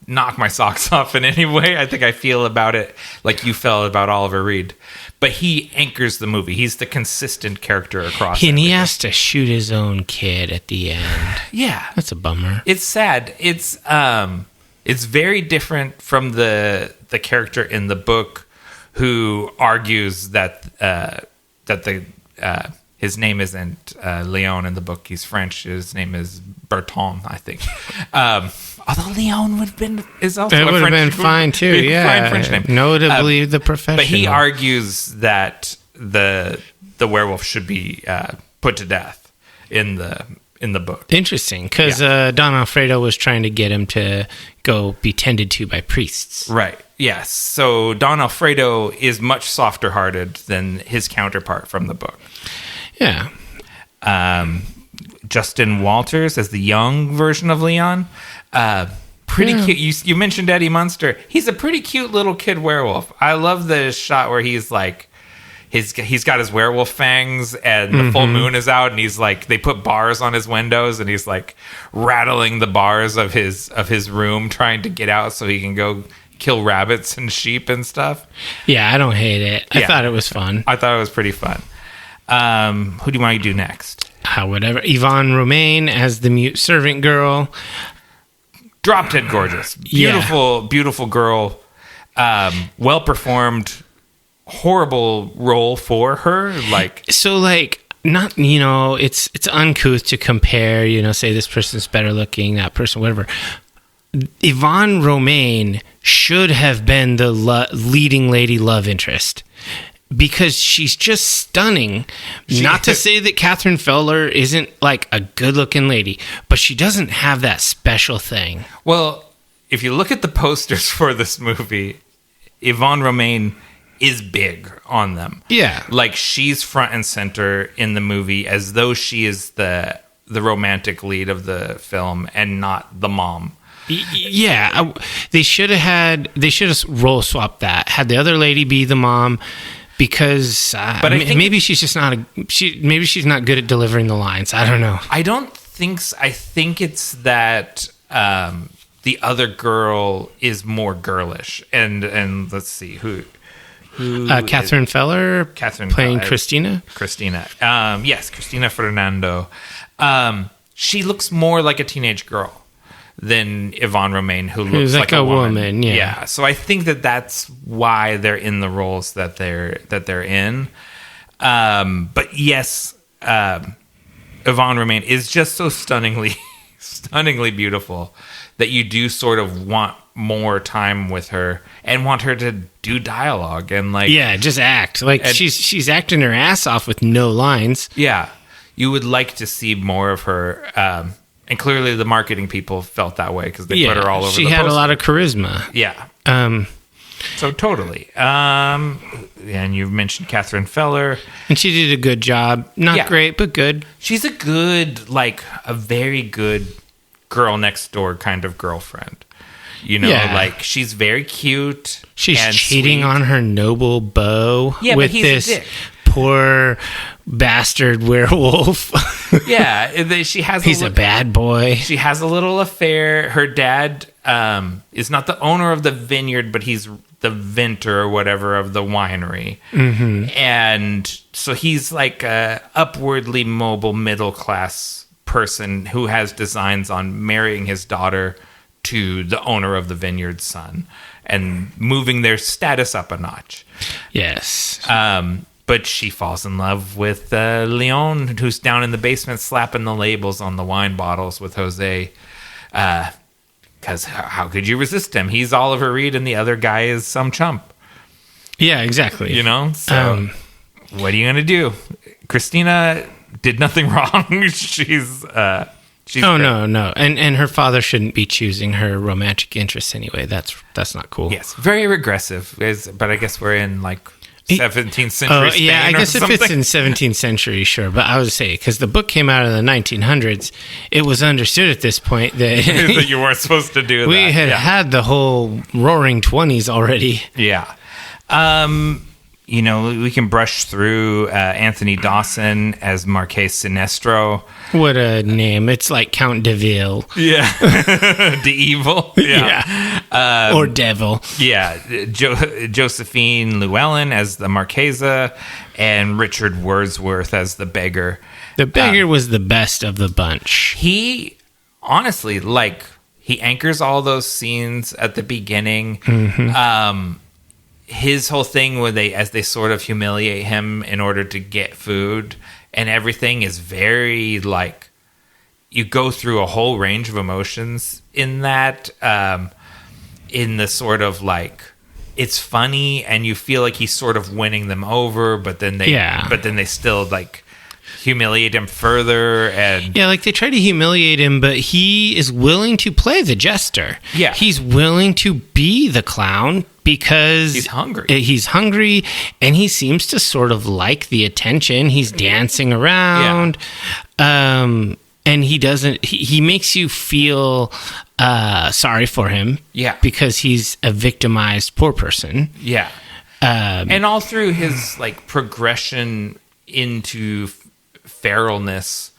knock my socks off in any way. I think I feel about it like you felt about Oliver Reed. But he anchors the movie. He's the consistent character across. And he has to shoot his own kid at the end. Yeah. That's a bummer. It's sad. It's very different from the character in the book who argues that his name isn't Leon in the book. He's French. His name is Berton, I think. Although Leon would have been fine too. Yeah, French name. Notably the Professional. But he argues that the werewolf should be put to death in the book. Interesting, because Don Alfredo was trying to get him to go be tended to by priests. Right. Yes. So Don Alfredo is much softer-hearted than his counterpart from the book. Yeah. Justin Walters as the young version of Leon. Pretty cute. You mentioned Eddie Munster. He's a pretty cute little kid werewolf. I love the shot where he's like, he's got his werewolf fangs and the full moon is out and he's like, they put bars on his windows and he's like rattling the bars of his room trying to get out so he can go kill rabbits and sheep and stuff. Yeah, I don't hate it. I thought it was fun. I thought it was pretty fun. Who do you want to do next? Whatever. Yvonne Romaine as the mute servant girl. Drop dead gorgeous. Beautiful girl. Well performed. Horrible role for her. Not, it's uncouth to compare, say this person's better looking, that person, whatever. Yvonne Romaine should have been the leading lady love interest. Because she's just stunning. Not to say that Catherine Feller isn't like a good-looking lady, but she doesn't have that special thing. Well, if you look at the posters for this movie, Yvonne Romaine is big on them. Yeah. Like, she's front and center in the movie as though she is the romantic lead of the film and not the mom. Yeah, they should have role swapped that. Had the other lady be the mom, because but maybe she's just not maybe she's not good at delivering the lines. I don't know. I don't think so. I think it's that the other girl is more girlish, and let's see who Catherine Feller, playing Christina. Yes, Christina Fernando. She looks more like a teenage girl than Yvonne Romaine, who's like a woman. Yeah. So I think that's why they're in the roles that they're in. But yes, Yvonne Romaine is just so stunningly beautiful that you do sort of want more time with her and want her to do dialogue and just act like she's acting her ass off with no lines. Yeah, you would like to see more of her. And clearly the marketing people felt that way because they put her all over the poster. She had a lot of charisma. Yeah. So totally. And you've mentioned Catherine Feller. And she did a good job. Not great, but good. She's a very good girl next door kind of girlfriend. She's very cute. She's cheating on her noble beau with this poor bastard werewolf. He's a bad boy. She has a little affair. Her dad is not the owner of the vineyard, but he's the vintner or whatever of the winery. Mm-hmm. And so he's like a upwardly mobile middle class person who has designs on marrying his daughter to the owner of the vineyard's son and moving their status up a notch. Yes. But she falls in love with Leon, who's down in the basement slapping the labels on the wine bottles with Jose. Because how could you resist him? He's Oliver Reed, and the other guy is some chump. Yeah, exactly. So what are you going to do? Christina did nothing wrong. She's great. No. And her father shouldn't be choosing her romantic interests anyway. That's not cool. Yes, very regressive. But I guess we're in 17th century Spain. Yeah, I guess if something. it's in 17th century, sure. But I would say, because the book came out in the 1900s, it was understood at this point that, that you weren't supposed to do that. We had the whole roaring 20s already. Yeah. We can brush through Anthony Dawson as Marqués Sinestro. What a name. It's like Count de Ville. Yeah. De Evil. Yeah. Or Devil. Yeah. Josephine Llewellyn as the Marquesa and Richard Wordsworth as the beggar. The beggar was the best of the bunch. He, honestly, he anchors all those scenes at the beginning. Mm-hmm. His whole thing as they sort of humiliate him in order to get food and everything is very you go through a whole range of emotions in that, in the sort of it's funny and you feel like he's sort of winning them over, but then they still humiliate him further. And they try to humiliate him, but he is willing to play the jester. Yeah. He's willing to be the clown because he's hungry. He's hungry, and he seems to sort of like the attention. He's dancing around. Yeah. And he doesn't. He makes you feel sorry for him. Yeah. Because he's a victimized poor person. Yeah. And all through his progression into feralness,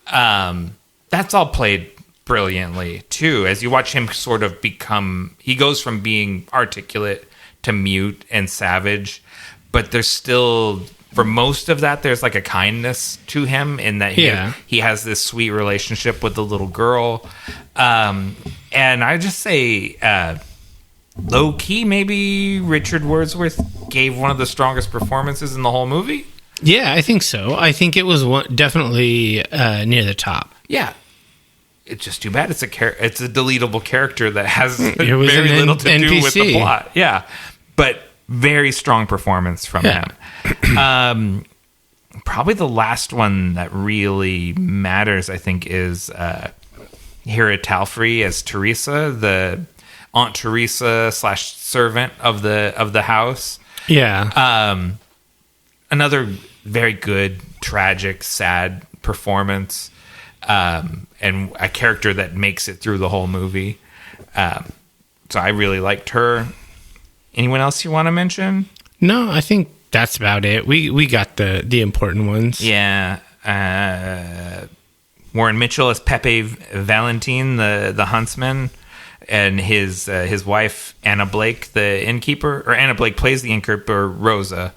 that's all played brilliantly too. As you watch him sort of he goes from being articulate to mute and savage, but there's still, for most of that, there's a kindness to him in that he has this sweet relationship with the little girl. And I just say, low key, maybe Richard Wordsworth gave one of the strongest performances in the whole movie. Yeah, I think so. I think it was definitely near the top. Yeah. It's just too bad it's a deletable character that has very little to do with the plot. Yeah. But very strong performance from him. Probably the last one that really matters, I think, is Hera Talfrey as Teresa, the Aunt Teresa / servant of the house. Yeah. Another very good, tragic, sad performance, and a character that makes it through the whole movie. So I really liked her. Anyone else you want to mention? No, I think that's about it. We got the important ones. Yeah. Warren Mitchell as Pepe Valentine, the huntsman, and his wife Anna Blake, the innkeeper, or Anna Blake plays the innkeeper, Rosa.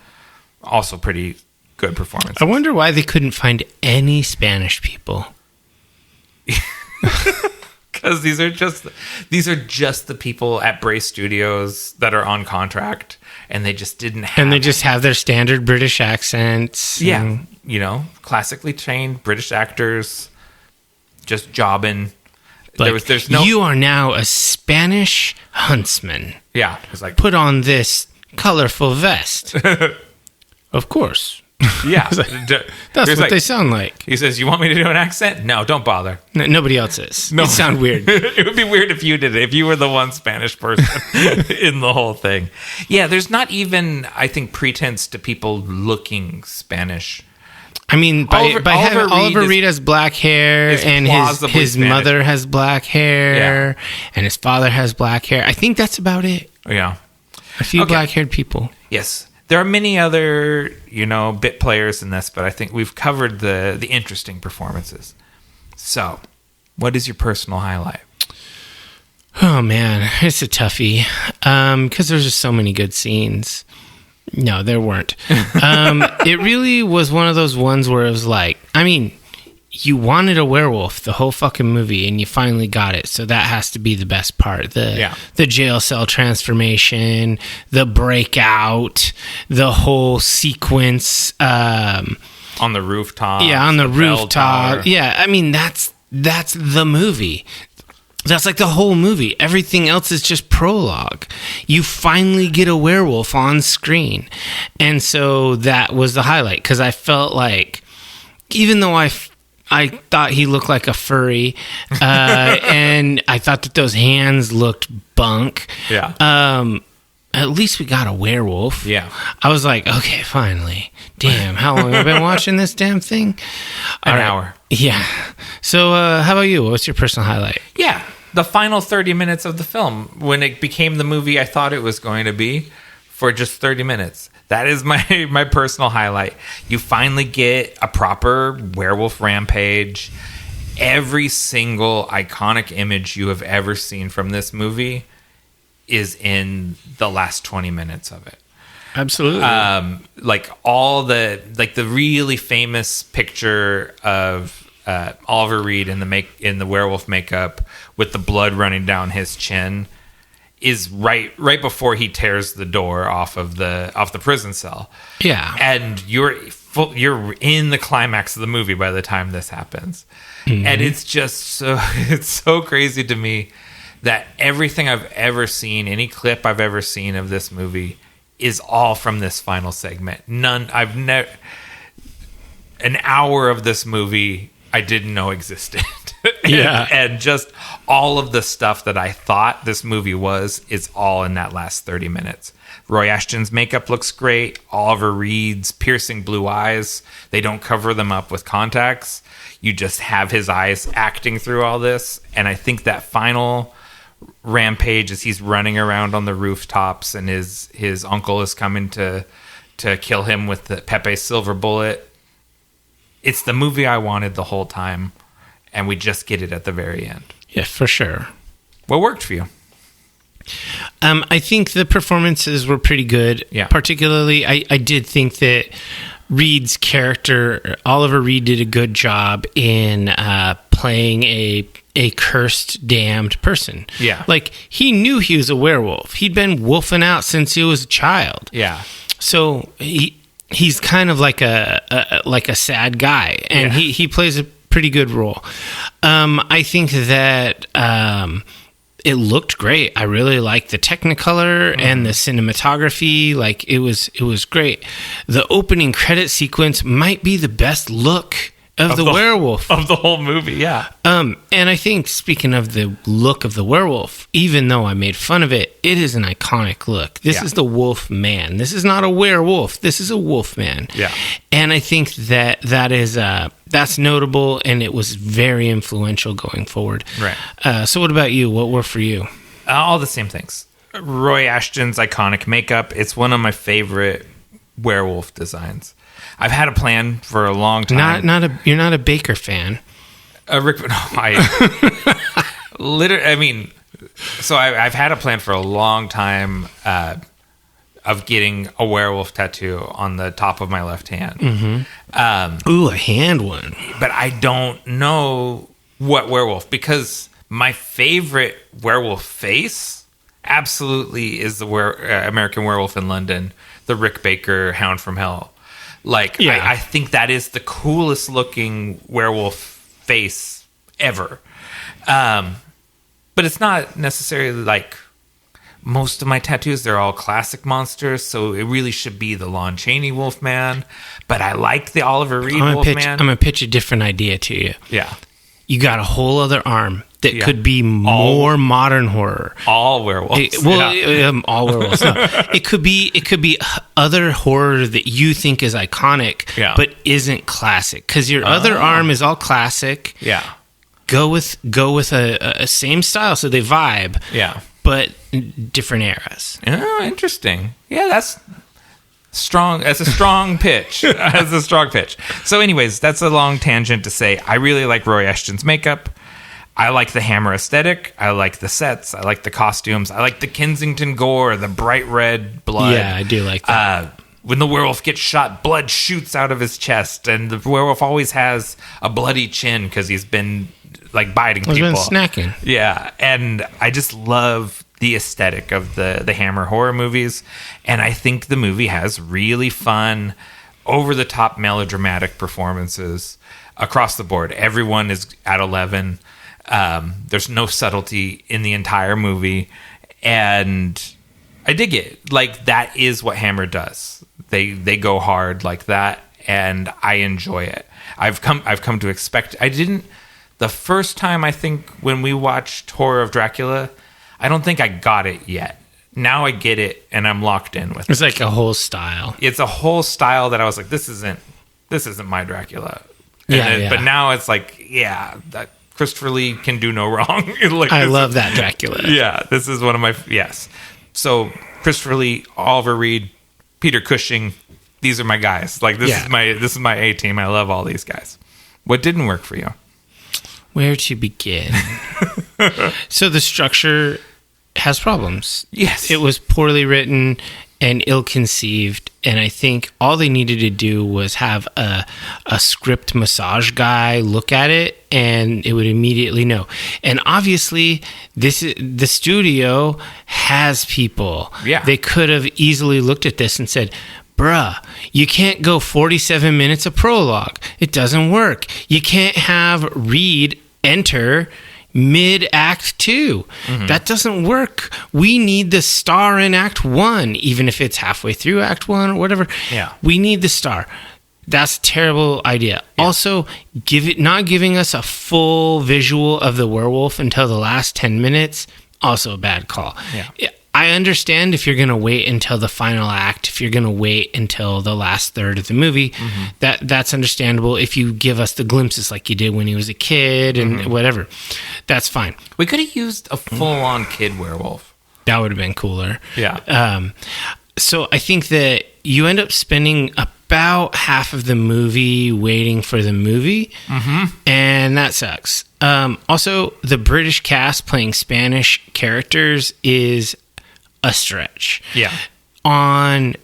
Also pretty good performance. I wonder why they couldn't find any Spanish people. Because these are just the people at Bray Studios that are on contract, and they just didn't have. And they just have their standard British accents. Yeah, classically trained British actors, just jobbing. Like, there's no. You are now a Spanish huntsman. Yeah, it's like put on this colorful vest. Of course. Yeah, that's what they sound like. He says, "You want me to do an accent? No, don't bother. Nobody else is. No. It sounds weird. It would be weird if you did it. If you were the one Spanish person in the whole thing. Yeah, there's not even, I think, pretense to people looking Spanish. I mean, by having Oliver Reed has black hair, and his mother has black hair, and his father has black hair. I think that's about it. Yeah, a few black-haired people. Yes. There are many other, bit players in this, but I think we've covered the interesting performances. So, what is your personal highlight? Oh, man, it's a toughie. Because there's just so many good scenes. No, there weren't. It really was one of those ones where it was like, you wanted a werewolf the whole fucking movie, and you finally got it. So that has to be the best part. The jail cell transformation, the breakout, the whole sequence. On the rooftop. Yeah, on the rooftop. Yeah, that's the movie. That's like the whole movie. Everything else is just prologue. You finally get a werewolf on screen. And so that was the highlight, because I felt like, even though I thought he looked like a furry, and I thought that those hands looked bunk. Yeah. At least we got a werewolf. Yeah. I was like, okay, finally. Damn, how long have I been watching this damn thing? An hour. Yeah. So, how about you? What's your personal highlight? Yeah. The final 30 minutes of the film, when it became the movie I thought it was going to be for just 30 minutes. That is my personal highlight. You finally get a proper werewolf rampage. Every single iconic image you have ever seen from this movie is in the last 20 minutes of it. Absolutely. Like the really famous picture of Oliver Reed in the werewolf makeup with the blood running down his chin is right before he tears the door off the prison cell. Yeah. And you're in the climax of the movie by the time this happens. Mm-hmm. And it's just it's so crazy to me that everything I've ever seen, any clip I've ever seen of this movie, is all from this final segment. An hour of this movie I didn't know existed. And just all of the stuff that I thought this movie is all in that last 30 minutes. Roy Ashton's makeup looks great. Oliver Reed's piercing blue eyes, they don't cover them up with contacts. You just have his eyes acting through all this. And I think that final rampage as he's running around on the rooftops and his uncle is coming to kill him with the Pepe's silver bullet. It's the movie I wanted the whole time, and we just get it at the very end. Yeah, for sure. What worked for you? I think the performances were pretty good. Yeah. Particularly, I did think that Reed's character, Oliver Reed, did a good job in playing a cursed, damned person. Yeah. Like, he knew he was a werewolf. He'd been wolfing out since he was a child. Yeah. So he's kind of like a sad guy, and he plays a pretty good role. I think that it looked great. I really liked the Technicolor and the cinematography. Like, it was great. The opening credit sequence might be the best look of the werewolf. Of the whole movie, yeah. And I think, speaking of the look of the werewolf, even though I made fun of it, it is an iconic look. This is the wolf man. This is not a werewolf. This is a wolf man. Yeah. And I think that is that's notable, and it was very influential going forward. Right. So what about you? What were for you? All the same things. Roy Ashton's iconic makeup. It's one of my favorite werewolf designs. I've had a plan for a long time. You're not a Baker fan. Rick, no, I've had a plan for a long time of getting a werewolf tattoo on the top of my left hand. Mm-hmm. Ooh, a hand one. But I don't know what werewolf, because my favorite werewolf face absolutely is the American Werewolf in London, the Rick Baker Hound from Hell. Like, yeah. I think that is the coolest looking werewolf face ever. But it's not necessarily like most of my tattoos. They're all classic monsters, so it really should be the Lon Chaney Wolfman. But I like the Oliver Reed Wolfman. I'm going to pitch a different idea to you. Yeah. You got a whole other arm that could be more modern horror. All werewolves. All werewolves. No. It could be other horror that you think is iconic, but isn't classic. Because your other arm is all classic. Yeah. Go with a same style, so they vibe. Yeah. But different eras. Oh, interesting. Yeah, that's strong. That's a strong pitch. That's a strong pitch. So anyways, that's a long tangent to say I really like Roy Ashton's makeup. I like the Hammer aesthetic. I like the sets. I like the costumes. I like the Kensington gore, the bright red blood. Yeah, I do like that. When the werewolf gets shot, blood shoots out of his chest, and the werewolf always has a bloody chin because he's been like biting people. He's been snacking. Yeah, and I just love the aesthetic of the Hammer horror movies, and I think the movie has really fun, over-the-top melodramatic performances across the board. Everyone is at 11. There's no subtlety in the entire movie, and I dig it. Like, that is what Hammer does. They go hard like that, and I enjoy it. I've come to expect. I didn't the first time, I think, when we watched Horror of Dracula, I don't think I got it yet. Now I get it, and I'm locked in with it. It's like a whole style. It's a whole style that I was like, this isn't my Dracula. But now it's like, that Christopher Lee can do no wrong. Like, I love that Dracula. Yeah, this is one of my... Yes. So, Christopher Lee, Oliver Reed, Peter Cushing, these are my guys. Like, this is my A-team. I love all these guys. What didn't work for you? Where to begin? So, the structure has problems. Yes. It was poorly written and ill-conceived, and I think all they needed to do was have a script massage guy look at it, and it would immediately know. And obviously, the studio has people. Yeah. They could have easily looked at this and said, bruh, you can't go 47 minutes of prologue. It doesn't work. You can't have Reed enter mid-act 2. Mm-hmm. That doesn't work. We need the star in act 1, even if it's halfway through act 1 or whatever. Yeah. We need the star. That's a terrible idea. Yeah. Also, not giving us a full visual of the werewolf until the last 10 minutes, also a bad call. Yeah. I understand if you're going to wait until the final act, if you're going to wait until the last third of the movie, that's understandable. If you give us the glimpses like you did when he was a kid and whatever, that's fine. We could have used a full-on kid werewolf. That would have been cooler. Yeah. So I think that you end up spending about half of the movie waiting for the movie, and that sucks. Also, the British cast playing Spanish characters is a stretch. Yeah. On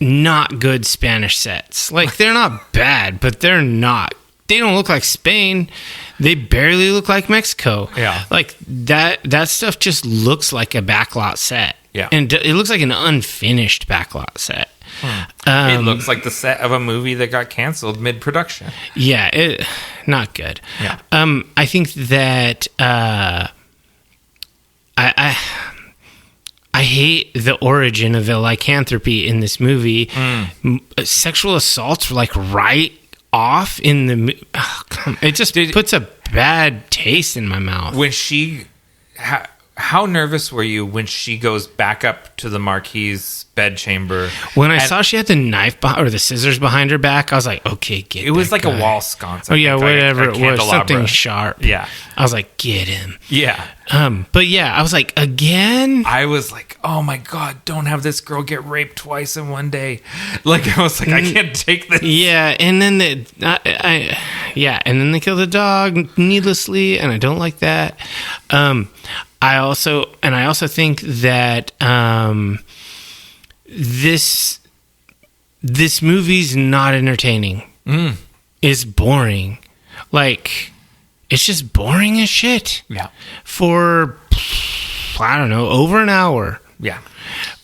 not good Spanish sets. Like, they're not bad, but they don't look like Spain. They barely look like Mexico. Yeah. Like, that stuff just looks like a backlot set. Yeah. And it looks like an unfinished backlot set. It looks like the set of a movie that got canceled mid-production. Yeah, not good. Yeah. I think that I hate the origin of the lycanthropy in this movie. Sexual assaults were like right off in the it just puts a bad taste in my mouth. When she how nervous were you when she goes back up to the Marquis's bedchamber? When I saw she had the knife or the scissors behind her back, I was like, okay, get it was that like guy. a wall sconce. Oh yeah, whatever a it was, something candelabra. sharp. Yeah. I was like, get him. Yeah. But yeah, I was like, again? I was like, oh my God, don't have this girl get raped twice in one day. Like, I was like, I can't take this. Yeah, and then and then they kill the dog needlessly, and I don't like that. I also think that this movie's not entertaining. It's boring. Like, it's just boring as shit. Yeah. For, I don't know, over an hour. Yeah.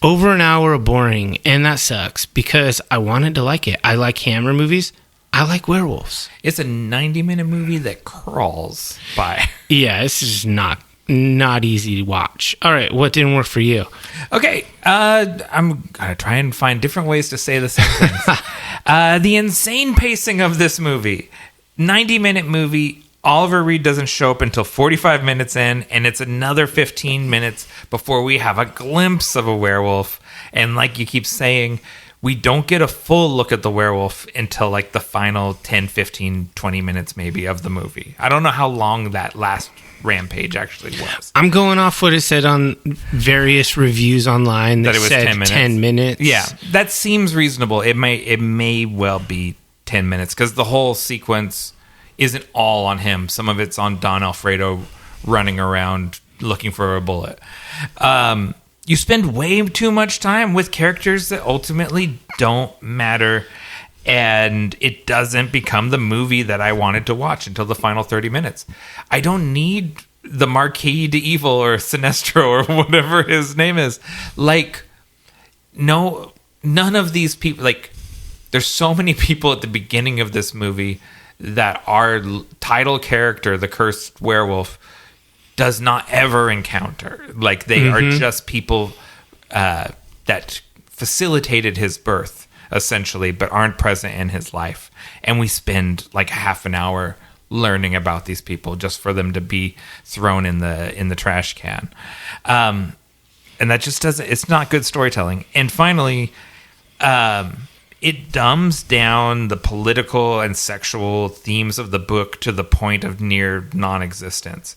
Over an hour of boring. And that sucks because I wanted to like it. I like Hammer movies. I like werewolves. It's a 90-minute movie that crawls by. Yeah, this is not easy to watch. All right, what didn't work for you? Okay, I'm gonna try and find different ways to say the same things. The insane pacing of this movie. 90-minute movie. Oliver Reed doesn't show up until 45 minutes in, and it's another 15 minutes before we have a glimpse of a werewolf. And like you keep saying, we don't get a full look at the werewolf until like the final 10, 15, 20 minutes maybe of the movie. I don't know how long that last rampage actually was. I'm going off what it said on various reviews online that it was said 10 minutes. 10 minutes. Yeah, that seems reasonable. It may well be 10 minutes because the whole sequence isn't all on him. Some of it's on Don Alfredo running around looking for a bullet. You spend way too much time with characters that ultimately don't matter, and it doesn't become the movie that I wanted to watch until the final 30 minutes. I don't need the Marquis de Evil or Sinestro or whatever his name is. Like, no, none of these people, like, there's so many people at the beginning of this movie that our title character, the cursed werewolf, does not ever encounter. Like, they are just people that facilitated his birth, essentially, but aren't present in his life. And we spend like half an hour learning about these people just for them to be thrown in the trash can. And that just doesn't, it's not good storytelling. And finally, it dumbs down the political and sexual themes of the book to the point of near non-existence.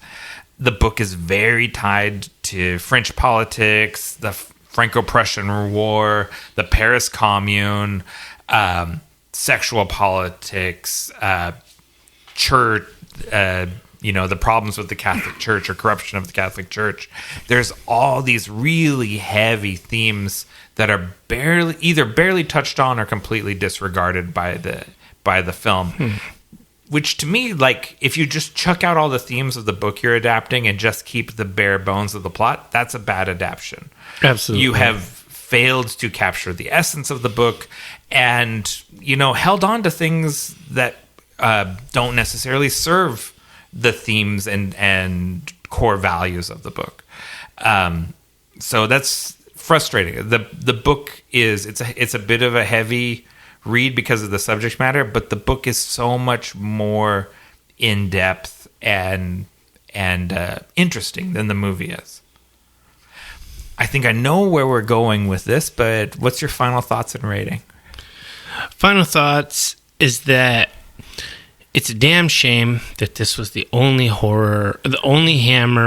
The book is very tied to French politics, the Franco-Prussian War, the Paris Commune, sexual politics, church, the problems with the Catholic Church or corruption of the Catholic Church. There's all these really heavy themes that are barely touched on or completely disregarded by the film. Which to me, like, if you just chuck out all the themes of the book you're adapting and just keep the bare bones of the plot, that's a bad adaptation. Absolutely. You have failed to capture the essence of the book and, held on to things that don't necessarily serve the themes and core values of the book. So that's frustrating. The book it's a bit of a heavy read because of the subject matter, but the book is so much more in depth and interesting than the movie is. I think I know where we're going with this, but what's your final thoughts and rating? Final thoughts is that it's a damn shame that this was the only Hammer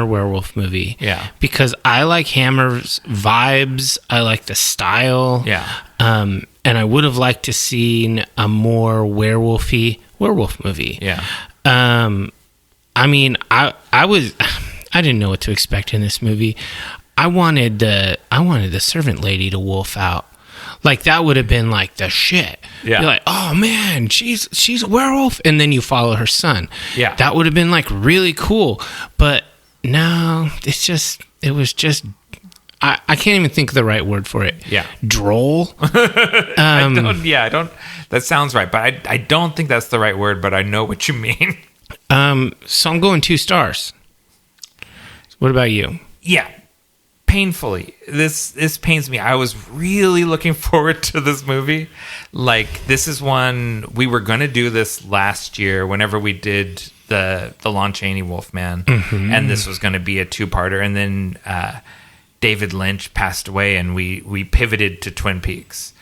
werewolf movie. Yeah. Because I like Hammer's vibes. I like the style. Yeah. And I would have liked to seen a more werewolfy werewolf movie. Yeah. I mean, I didn't know what to expect in this movie. I wanted the servant lady to wolf out. Like, that would have been like the shit. Yeah. You're like, oh man, she's a werewolf, and then you follow her son. Yeah. That would have been like really cool. But no, it was just I can't even think of the right word for it. Yeah. Droll. I don't. That sounds right, but I don't think that's the right word, but I know what you mean. So I'm going 2 stars. What about you? Yeah. painfully. This pains me. I was really looking forward to this movie. Like, this is one we were going to do this last year whenever we did the Lon Chaney Wolfman, and this was going to be a two-parter. And then David Lynch passed away, and we pivoted to Twin Peaks.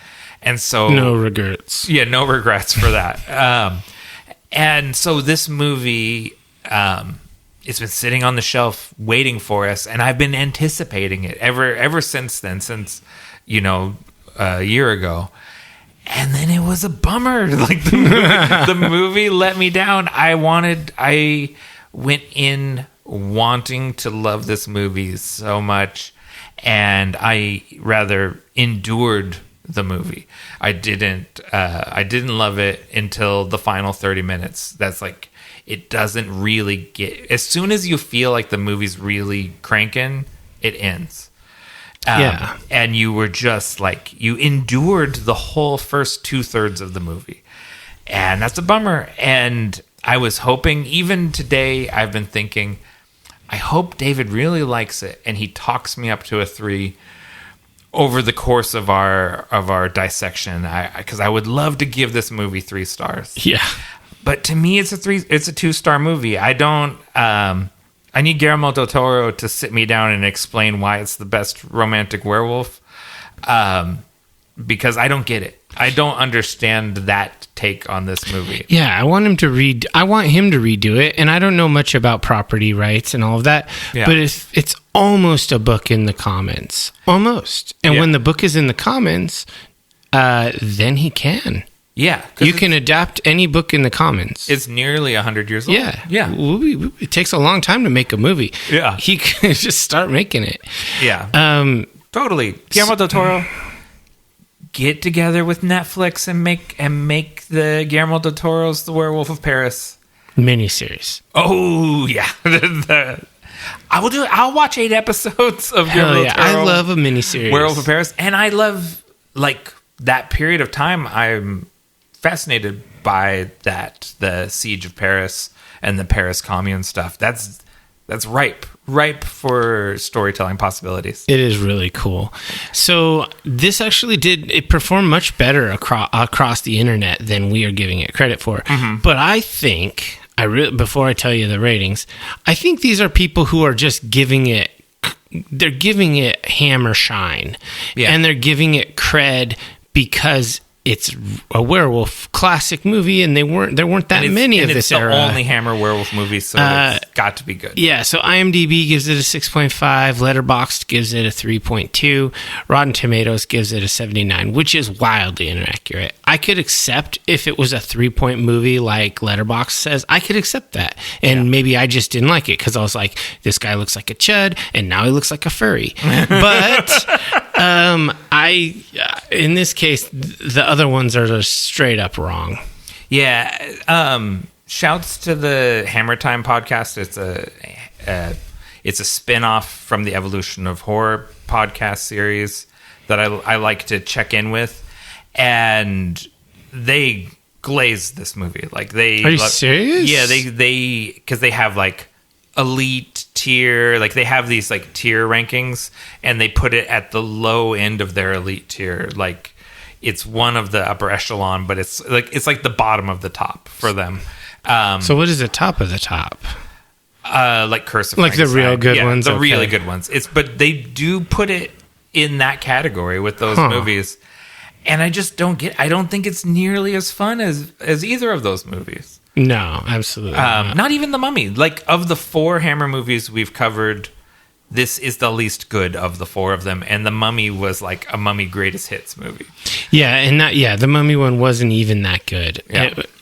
And so no regrets. Yeah, no regrets for that. And so this movie, it's been sitting on the shelf waiting for us, and I've been anticipating it ever since then, since a year ago. And then it was a bummer. Like, the movie let me down. I went in wanting to love this movie so much, and I rather endured the movie. I didn't love it until the final 30 minutes. That's like, it doesn't really get, as soon as you feel like the movie's really cranking, it ends. And you were just like, you endured the whole first 2/3 of the movie, and that's a bummer. And I was hoping, even today I've been thinking, I hope David really likes it and he talks me up to a 3 over the course of our dissection, because I would love to give this movie 3 stars. Yeah, but to me, it's a 2-star movie. I don't. I need Guillermo del Toro to sit me down and explain why it's the best romantic werewolf, because I don't get it. I don't understand that take on this movie. Yeah, I want him to redo it, and I don't know much about property rights and all of that, but it's almost a book in the commons. Almost. And when the book is in the commons, then he can. Yeah. You can adapt any book in the commons. It's nearly 100 years old. Yeah. It takes a long time to make a movie. Yeah. He can just start making it. Yeah. Totally. Guillermo del Toro, get together with Netflix and make the Guillermo del Toro's The Werewolf of Paris miniseries. Oh, yeah. I will do it. I'll watch 8 episodes of Guillermo del Toro. I love a miniseries. Werewolf of Paris. And I love, like, that period of time. I'm fascinated by that, the Siege of Paris and the Paris Commune stuff. That's ripe for storytelling possibilities. It is really cool. So this actually it perform much better across the internet than we are giving it credit for. But I think, before I tell you the ratings, I think these are people who are just giving it hammer shine. Yeah. And they're giving it cred because it's a werewolf classic movie, and there weren't that many of this era. It's the only Hammer werewolf movie, so it's got to be good. Yeah, so IMDb gives it a 6.5, Letterboxd gives it a 3.2, Rotten Tomatoes gives it a 79, which is wildly inaccurate. I could accept if it was a 3-point movie like Letterboxd says. I could accept that, and maybe I just didn't like it because I was like, this guy looks like a chud, and now he looks like a furry. But in this case, the other ones are just straight up wrong. Yeah. Shouts to the Hammer Time podcast. It's a spin-off from the Evolution of Horror podcast series that I like to check in with, and they glaze this movie. Like, are you serious? Yeah, they because they have like elite tier, like they have these like tier rankings, and they put it at the low end of their elite tier. Like, it's one of the upper echelon, but it's like the bottom of the top for them. So what is the top of the top? Like Curse of like the real good ones, the really good ones. But they do put it in that category with those movies, and I just don't get. I don't think it's nearly as fun as either of those movies. No, absolutely not even The Mummy. Like, of the 4 Hammer movies we've covered, this is the least good of the 4 of them, and The Mummy was like a Mummy greatest hits movie. Yeah, and the Mummy one wasn't even that good.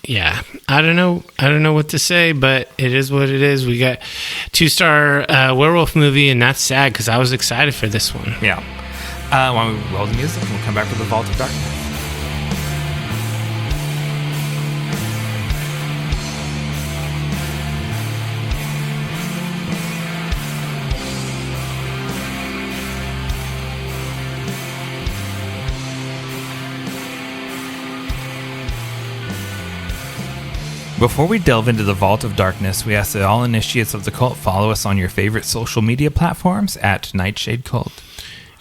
Yeah. I don't know what to say, but it is what it is. We got 2-star werewolf movie, and that's sad because I was excited for this one. Yeah. Why don't we roll the music and we'll come back with The Vault of Darkness. Before we delve into the Vault of Darkness, we ask that all initiates of the cult follow us on your favorite social media platforms at Nightshade Cult.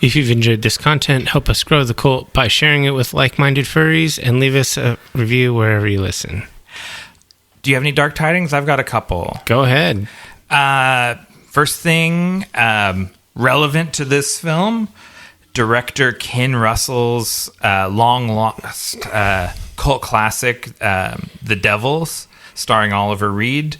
If you've enjoyed this content, help us grow the cult by sharing it with like-minded furries and leave us a review wherever you listen. Do you have any dark tidings? I've got a couple. Go ahead. First thing, relevant to this film, director Ken Russell's long-lost cult classic, The Devils, starring Oliver Reed,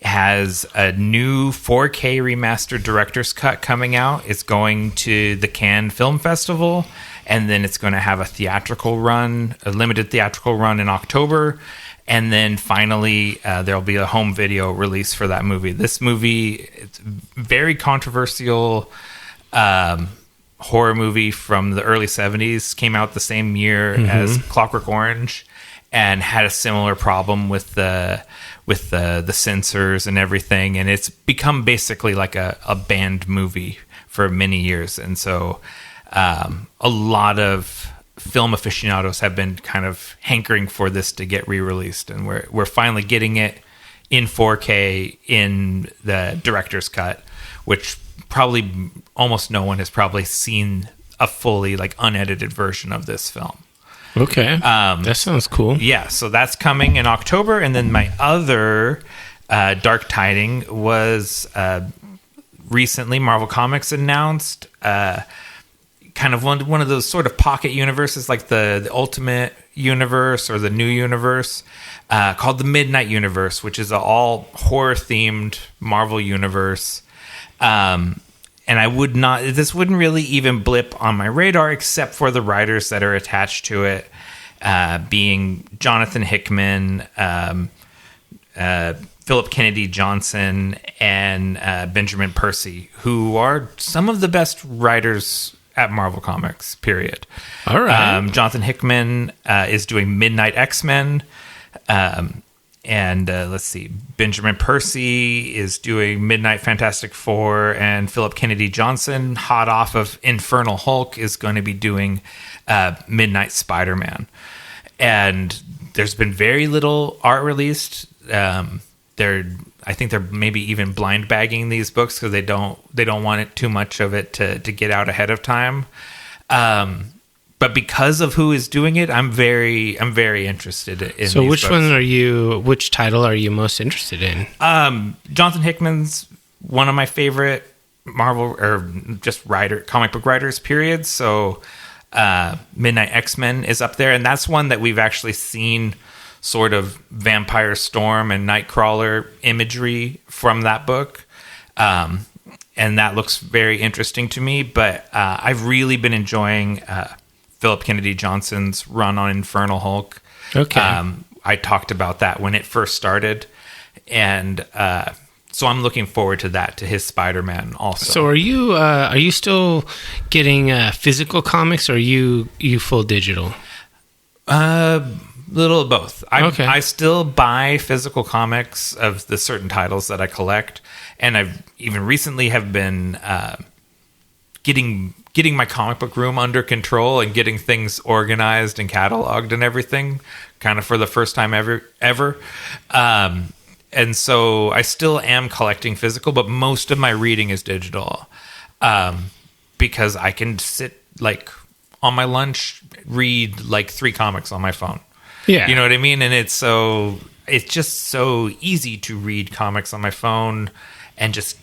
has a new 4K remastered director's cut coming out. It's going to the Cannes Film Festival, and then it's going to have a theatrical run, a limited theatrical run in October, and then finally there'll be a home video release for that movie. This movie, it's very controversial horror movie from the early 70s, came out the same year as Clockwork Orange, and had a similar problem with the censors and everything, and it's become basically like a banned movie for many years. And so a lot of film aficionados have been kind of hankering for this to get re-released, and we're finally getting it in 4K in the director's cut, which probably almost no one has probably seen a fully like unedited version of this film. Okay. That sounds cool. Yeah, so that's coming in October. And then my other dark tiding was recently Marvel Comics announced kind of one of those sort of pocket universes, like the Ultimate Universe or the New Universe, called the Midnight Universe, which is an all horror-themed Marvel universe. And this wouldn't really even blip on my radar, except for the writers that are attached to it, being Jonathan Hickman, Philip Kennedy Johnson, and Benjamin Percy, who are some of the best writers at Marvel Comics, period. All right. Jonathan Hickman is doing Midnight X-Men. And let's see, Benjamin Percy is doing Midnight Fantastic Four, and Philip Kennedy Johnson, hot off of Infernal Hulk, is going to be doing Midnight Spider-Man. And there's been very little art released. I think they're maybe even blind bagging these books because they don't want it too much of it to get out ahead of time. But because of who is doing it, I'm very interested in. So, these which books. which title are you most interested in? Jonathan Hickman's one of my favorite Marvel or just comic book writers, period. So, Midnight X-Men is up there, and that's one that we've actually seen sort of Vampire Storm and Nightcrawler imagery from that book. And that looks very interesting to me. But I've really been enjoying Philip Kennedy Johnson's run on Infernal Hulk. Okay. I talked about that when it first started, and so I'm looking forward to that, to his Spider-Man also. So are you still getting physical comics, or are you full digital? Little of both. Okay. I still buy physical comics of the certain titles that I collect, and I've even recently have been getting my comic book room under control and getting things organized and cataloged and everything, kind of for the first time ever. And so I still am collecting physical, but most of my reading is digital, because I can sit like on my lunch, read like 3 comics on my phone. Yeah. You know what I mean? And it's just so easy to read comics on my phone and just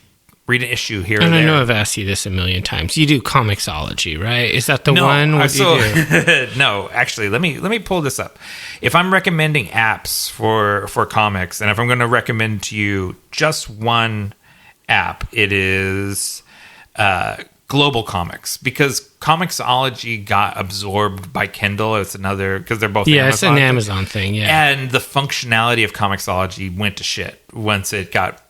read an issue here and or there. I know I've asked you this a million times. You do Comixology, right? Is that the one? What do you do? No, actually, let me pull this up. If I'm recommending apps for comics, and if I'm going to recommend to you just one app, it is Global Comics, because Comixology got absorbed by Kindle. It's another, because they're both Amazon. Amazon. It's an Amazon thing, yeah. And the functionality of Comixology went to shit once it got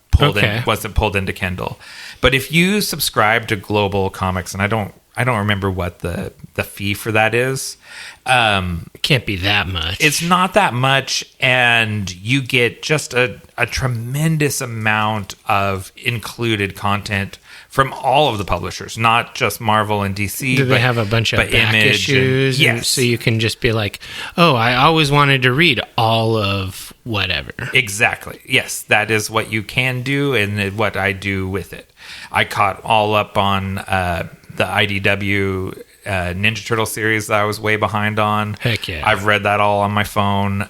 wasn't pulled into Kindle. But if you subscribe to Global Comics, and I don't remember what the fee for that is. It can't be that much. It's not that much, and you get just a tremendous amount of included content from all of the publishers, not just Marvel and DC. Do they have a bunch of back issues? Yes. So you can just be like, oh, I always wanted to read all of whatever. Exactly. Yes, that is what you can do and what I do with it. I caught all up on the IDW Ninja Turtle series that I was way behind on. Heck yeah. I've read that all on my phone.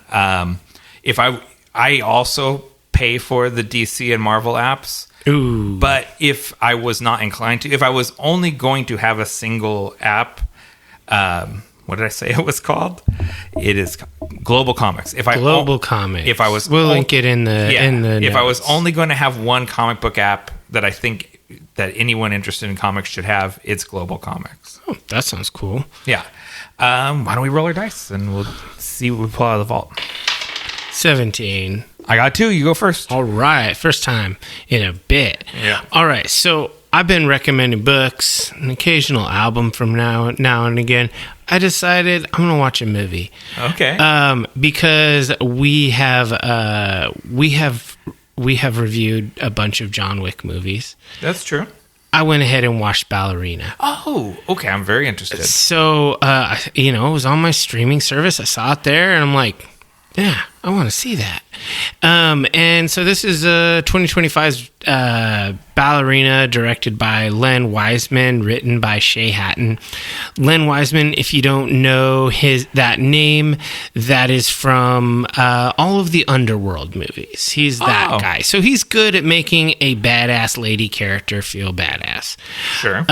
If I also pay for the DC and Marvel apps. Ooh. But if I was not inclined to, if I was only going to have a single app, what did I say it was called? It is Global Comics. Global Comics. If I was, we'll link it in the If notes. I was only going to have one comic book app that I think that anyone interested in comics should have, it's Global Comics. Oh, that sounds cool. Yeah. Why don't we roll our dice and we'll see what we pull out of the vault. 17. I got 2. You go first. All right. First time in a bit. Yeah. All right. So I've been recommending books, an occasional album from now and again. I decided I'm going to watch a movie. Okay. Because we have reviewed a bunch of John Wick movies. That's true. I went ahead and watched Ballerina. Oh, okay. I'm very interested. So, it was on my streaming service. I saw it there, and I'm like, yeah, I want to see that. And so this is 2025's Ballerina, directed by Len Wiseman, written by Shay Hatton. Len Wiseman, if you don't know that name, that is from all of the Underworld movies. He's that guy. So he's good at making a badass lady character feel badass. Sure.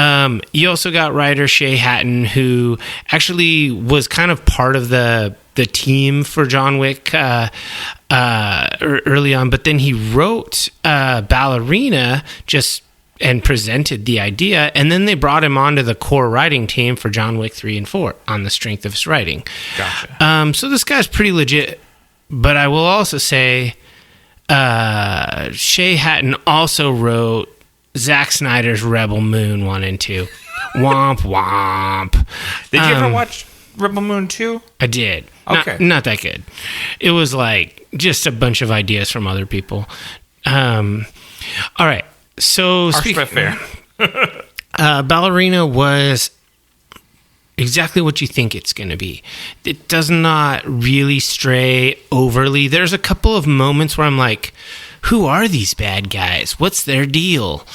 You also got writer Shay Hatton, who actually was kind of part of the team for John Wick early on, but then he wrote Ballerina and presented the idea, and then they brought him onto the core writing team for John Wick 3 and 4 on the strength of his writing. Gotcha. So this guy's pretty legit, but I will also say Shay Hatton also wrote Zack Snyder's Rebel Moon 1 and 2. Womp womp. Did you ever watch Rebel Moon 2? I did. Okay. Not that good. It was like just a bunch of ideas from other people. All right. So Ballerina was exactly what you think it's going to be. It does not really stray overly. There's a couple of moments where I'm like, who are these bad guys? What's their deal?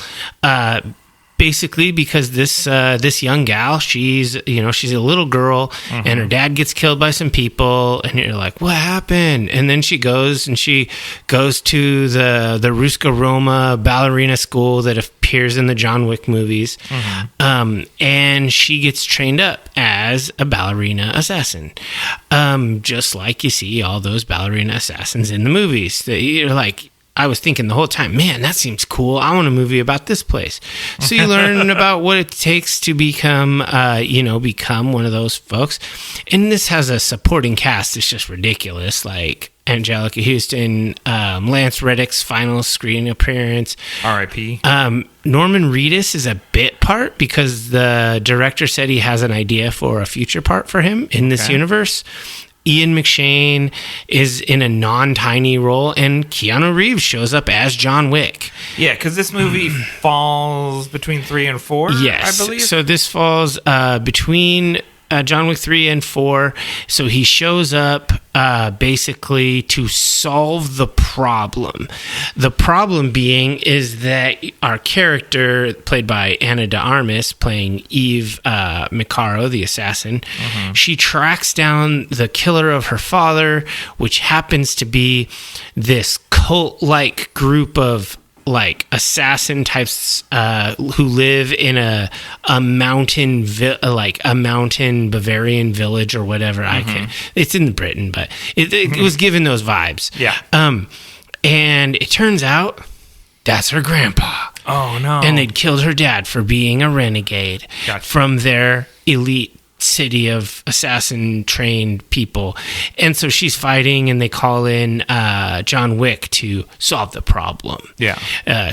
Basically, because this young gal, she's a little girl, and her dad gets killed by some people, and you're like, what happened? And then she goes to the Ruska Roma ballerina school that appears in the John Wick movies, and she gets trained up as a ballerina assassin, just like you see all those ballerina assassins in the movies. That you're like, I was thinking the whole time, man, that seems cool. I want a movie about this place. So you learn about what it takes to become one of those folks. And this has a supporting cast that's just ridiculous, like Angelica Houston, Lance Reddick's final screen appearance. R.I.P. Norman Reedus is a bit part because the director said he has an idea for a future part for him in this universe. Ian McShane is in a non-tiny role, and Keanu Reeves shows up as John Wick. Yeah, because this movie falls between 3 and 4, yes. I believe. So this falls between John Wick 3 and 4. So he shows up basically to solve the problem. The problem being is that our character, played by Ana de Armas, playing Eve Micaro, the assassin, she tracks down the killer of her father, which happens to be this cult-like group of like assassin types who live in a mountain a mountain Bavarian village or whatever. It's in Britain, but it was given those vibes. Yeah. And it turns out that's her grandpa. Oh no. And they'd killed her dad for being a renegade Gotcha. from their elite city of assassin trained people. And so she's fighting, and they call in John Wick to solve the problem. Yeah.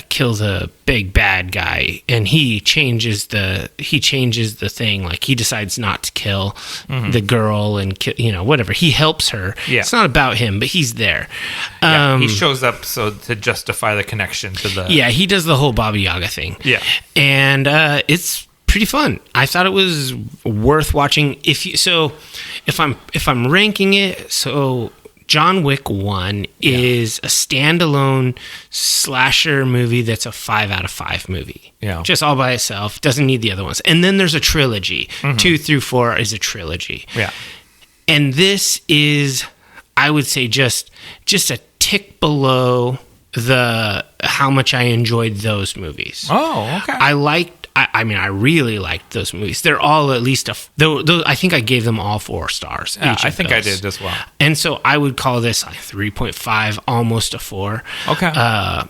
Kill the big bad guy, and he changes the thing. Like, he decides not to kill the girl and whatever. He helps her. Yeah. It's not about him, but he's there. He shows up to justify the connection to the... Yeah, he does the whole Baba Yaga thing. Yeah. And it's pretty fun. I thought it was worth watching. If I'm ranking it, so John Wick 1 is a standalone slasher movie that's a 5 out of 5 movie. Yeah. Just all by itself. Doesn't need the other ones. And then there's a trilogy. 2 through 4 is a trilogy. Yeah. And this is, I would say, just a tick below how much I enjoyed those movies. Oh, okay. I really liked those movies. They're all at least I think I gave them all 4 stars. Yeah, I think I did as well. And so I would call this 3.5, almost a 4. Okay.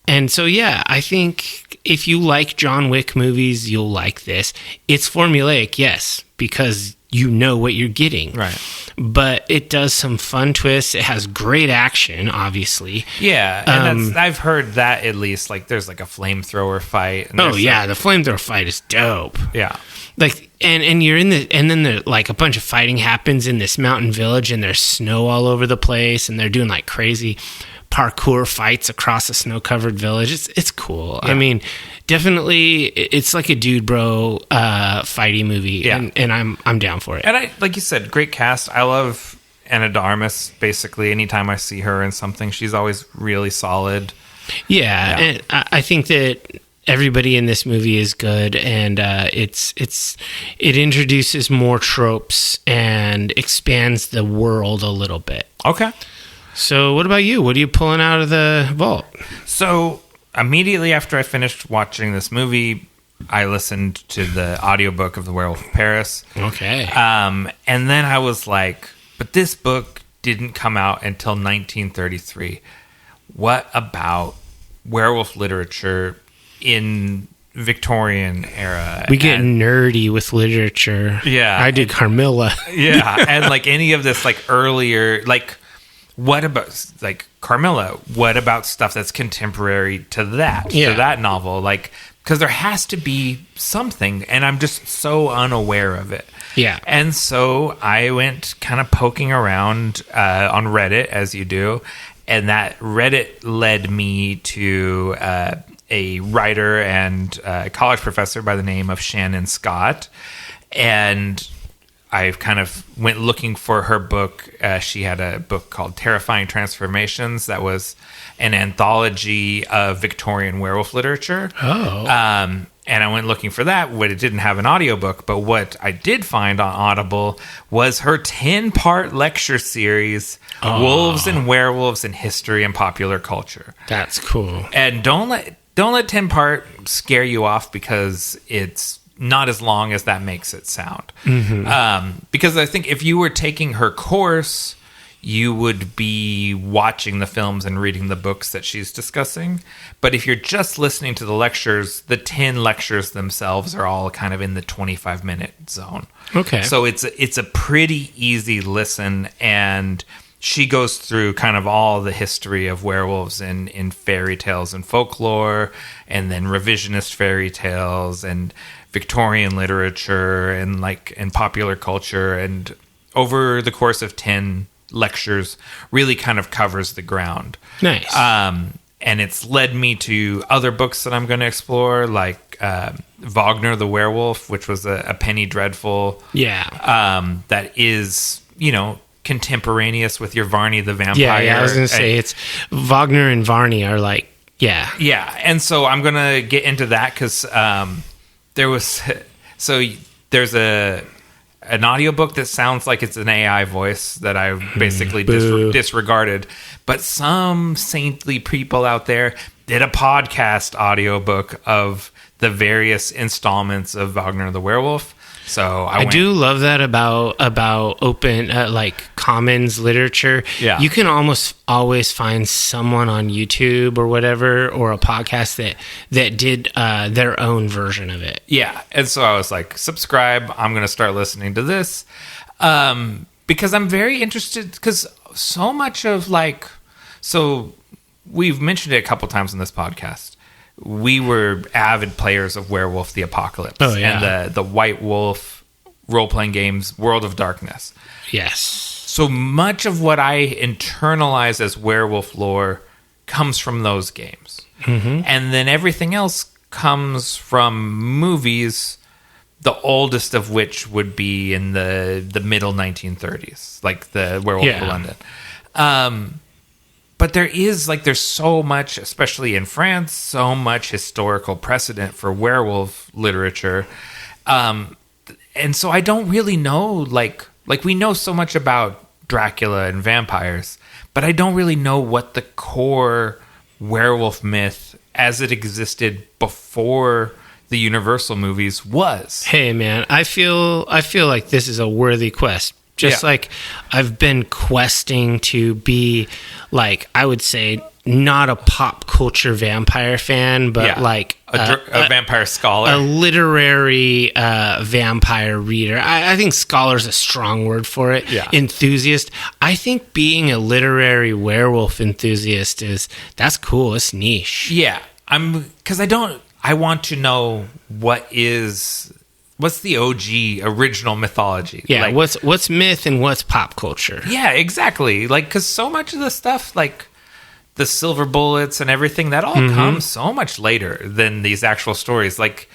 And so, yeah, I think if you like John Wick movies, you'll like this. It's formulaic, yes, because you know what you're getting. Right. But it does some fun twists. It has great action, obviously. Yeah, and I've heard that at least. Like, there's like a flamethrower fight. And the flamethrower fight is dope. Yeah. Like, and you're in and then like a bunch of fighting happens in this mountain village, and there's snow all over the place, and they're doing like crazy parkour fights across a snow-covered village. It's cool. Yeah. I mean, definitely, it's like a dude bro fighty movie, and I'm down for it. And I, like you said, great cast. I love Ana de Armas. Basically, anytime I see her in something, she's always really solid. Yeah. And I think that everybody in this movie is good, and it introduces more tropes and expands the world a little bit. Okay. So what about you? What are you pulling out of the vault? So immediately after I finished watching this movie, I listened to the audiobook of The Werewolf of Paris. Okay. And then I was like, but this book didn't come out until 1933. What about werewolf literature in Victorian era? We get nerdy with literature. Yeah. I did Carmilla. Yeah. And like any of this like earlier, like, what about, like, Carmilla? What about stuff that's contemporary to that, to that novel? Like, because there has to be something, and I'm just so unaware of it. Yeah. And so I went kind of poking around on Reddit, as you do, and that Reddit led me to a writer and college professor by the name of Shannon Scott, and I kind of went looking for her book. She had a book called Terrifying Transformations that was an anthology of Victorian werewolf literature. Oh. And I went looking for that. What it didn't have an audiobook, but what I did find on Audible was her 10-part lecture series, Wolves and Werewolves in History and Popular Culture. That's cool. And don't let 10-part scare you off, because it's not as long as that makes it sound. Because I think if you were taking her course, you would be watching the films and reading the books that she's discussing. But if you're just listening to the lectures, the 10 lectures themselves are all kind of in the 25-minute zone. Okay. So it's a pretty easy listen, and she goes through kind of all the history of werewolves in fairy tales and folklore, and then revisionist fairy tales and Victorian literature and popular culture, and over the course of 10 lectures really kind of covers the ground. Nice. And it's led me to other books that I'm going to explore, like Wagner the Werewolf, which was a Penny Dreadful. Yeah. That is, contemporaneous with your Varney the Vampire. Yeah, I was going to say, it's Wagner and Varney are like, yeah. Yeah, and so I'm going to get into that because there's an audiobook that sounds like it's an AI voice that I basically disregarded. But some saintly people out there did a podcast audiobook of the various installments of Wagner the Werewolf. So I do love that about open like commons literature. Yeah. You can almost always find someone on YouTube or whatever, or a podcast that did their own version of it. Yeah. And so I was like, subscribe. I'm going to start listening to this because I'm very interested, because so much of so we've mentioned it a couple times in this podcast. We were avid players of Werewolf the Apocalypse and the White Wolf role-playing games, World of Darkness. Yes. So much of what I internalize as werewolf lore comes from those games. Mm-hmm. And then everything else comes from movies, the oldest of which would be in the middle 1930s, like the Werewolf of London. But there's so much, especially in France, so much historical precedent for werewolf literature. And so I don't really know, like we know so much about Dracula and vampires, but I don't really know what the core werewolf myth as it existed before the Universal movies was. Hey man, I feel like this is a worthy quest. Just like I've been questing to be, like, I would say, not a pop culture vampire fan, but like a vampire scholar, a literary vampire reader. I think scholar's a strong word for it. Yeah. Enthusiast. I think being a literary werewolf enthusiast that's cool. It's niche. Yeah, I want to know what's the OG original mythology? Yeah, what's myth and what's pop culture? Yeah, exactly. Like, because so much of the stuff, like the silver bullets and everything, that all comes so much later than these actual stories. Like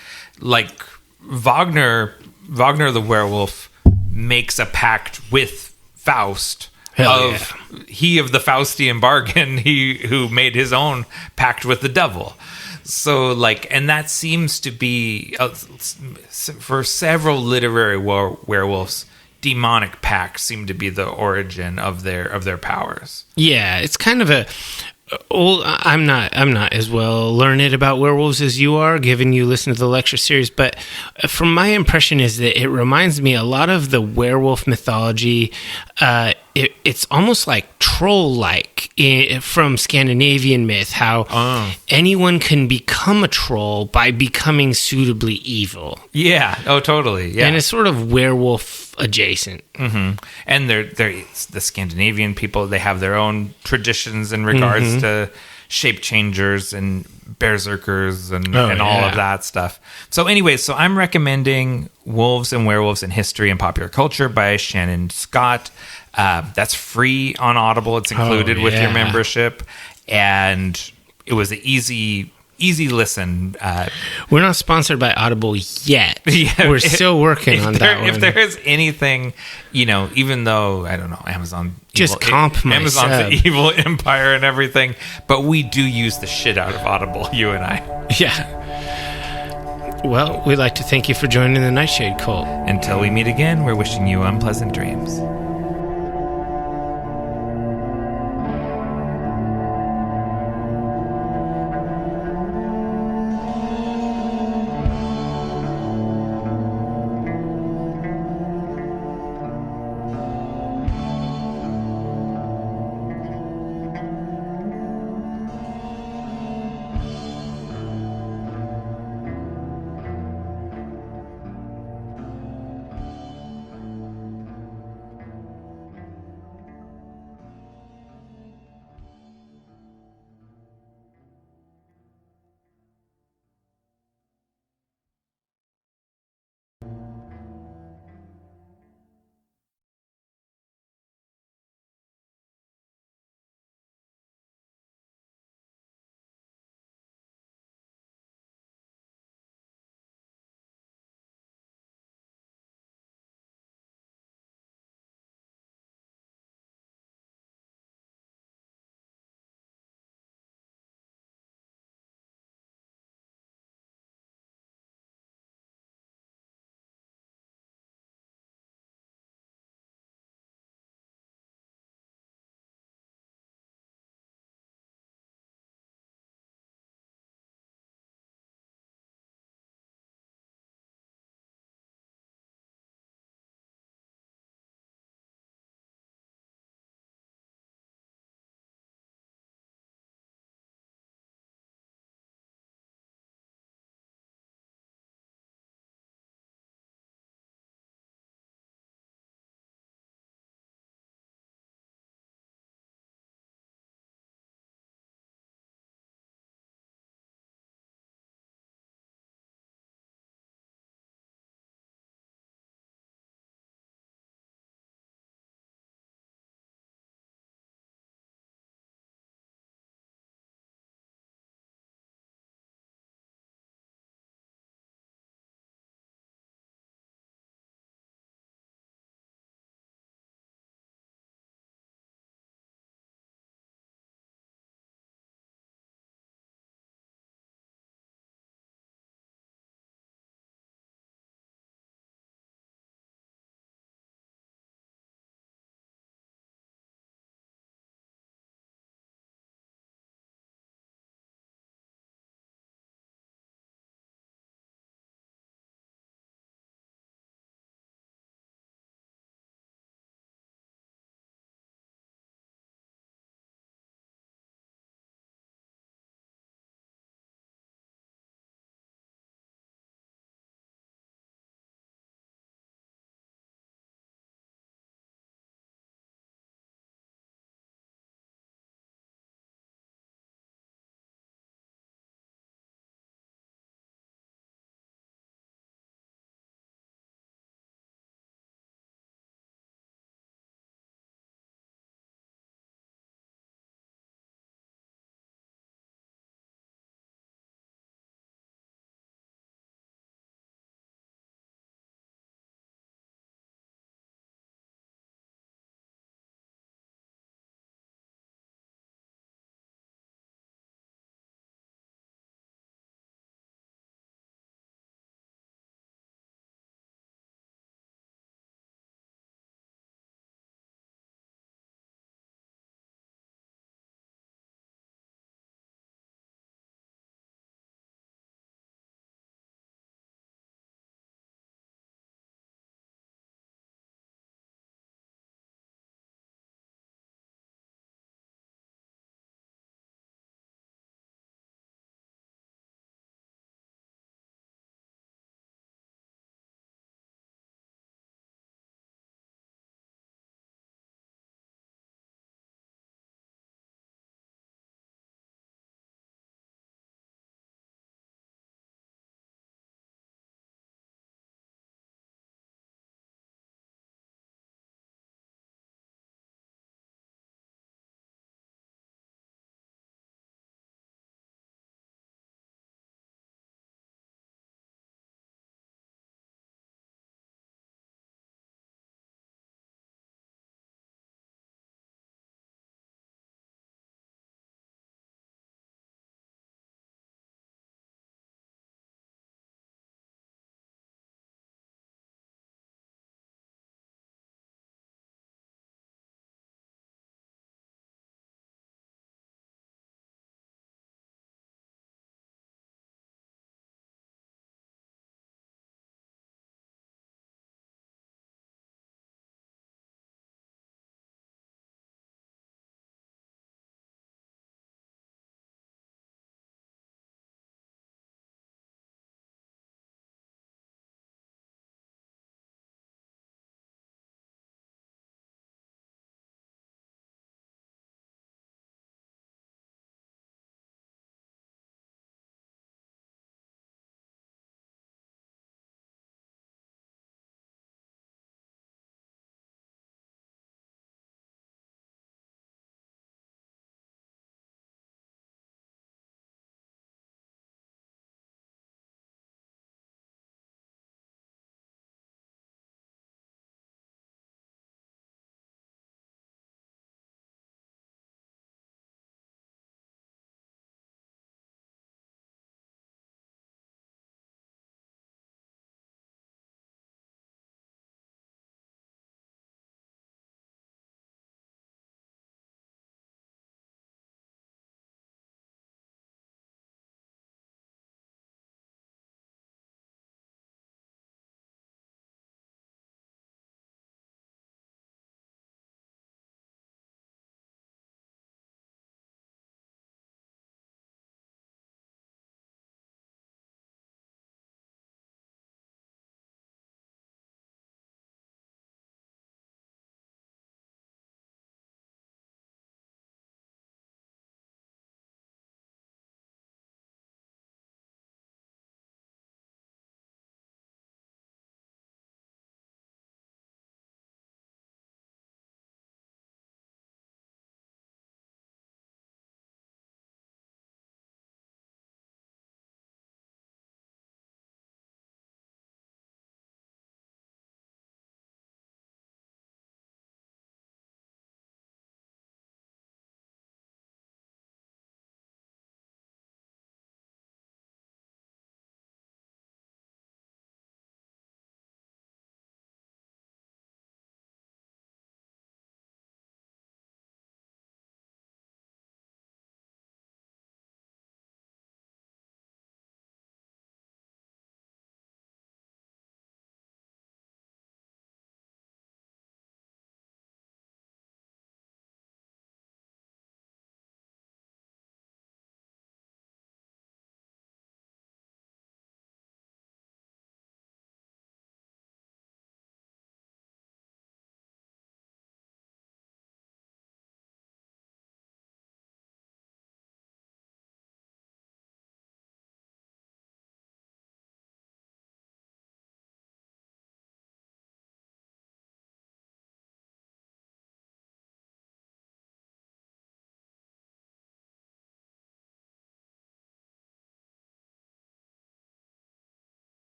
Wagner the Werewolf makes a pact with Faust. He of the Faustian bargain, he who made his own pact with the devil. So, and that seems to be, for several literary werewolves, demonic pacts seem to be the origin of their powers. Yeah, it's kind of I'm not as well learned about werewolves as you are, given you listen to the lecture series, but from my impression is that it reminds me a lot of the werewolf mythology. It's almost like troll-like from Scandinavian myth, how anyone can become a troll by becoming suitably evil. Yeah. Oh, totally. Yeah. And it's sort of werewolf adjacent. Mm-hmm. And they're the Scandinavian people. They have their own traditions in regards to shape changers and berserkers and all of that stuff. So anyway, I'm recommending Wolves and Werewolves in History and Popular Culture by Shannon Scott. That's free on Audible. It's included with your membership, and it was an easy listen. We're not sponsored by Audible yet. Yeah, we're still working on that one. If there is anything, even though, I don't know, Amazon's the evil empire and everything, but we do use the shit out of Audible, you and I. Yeah. Well, we'd like to thank you for joining the Nightshade Cult. Until we meet again, we're wishing you unpleasant dreams.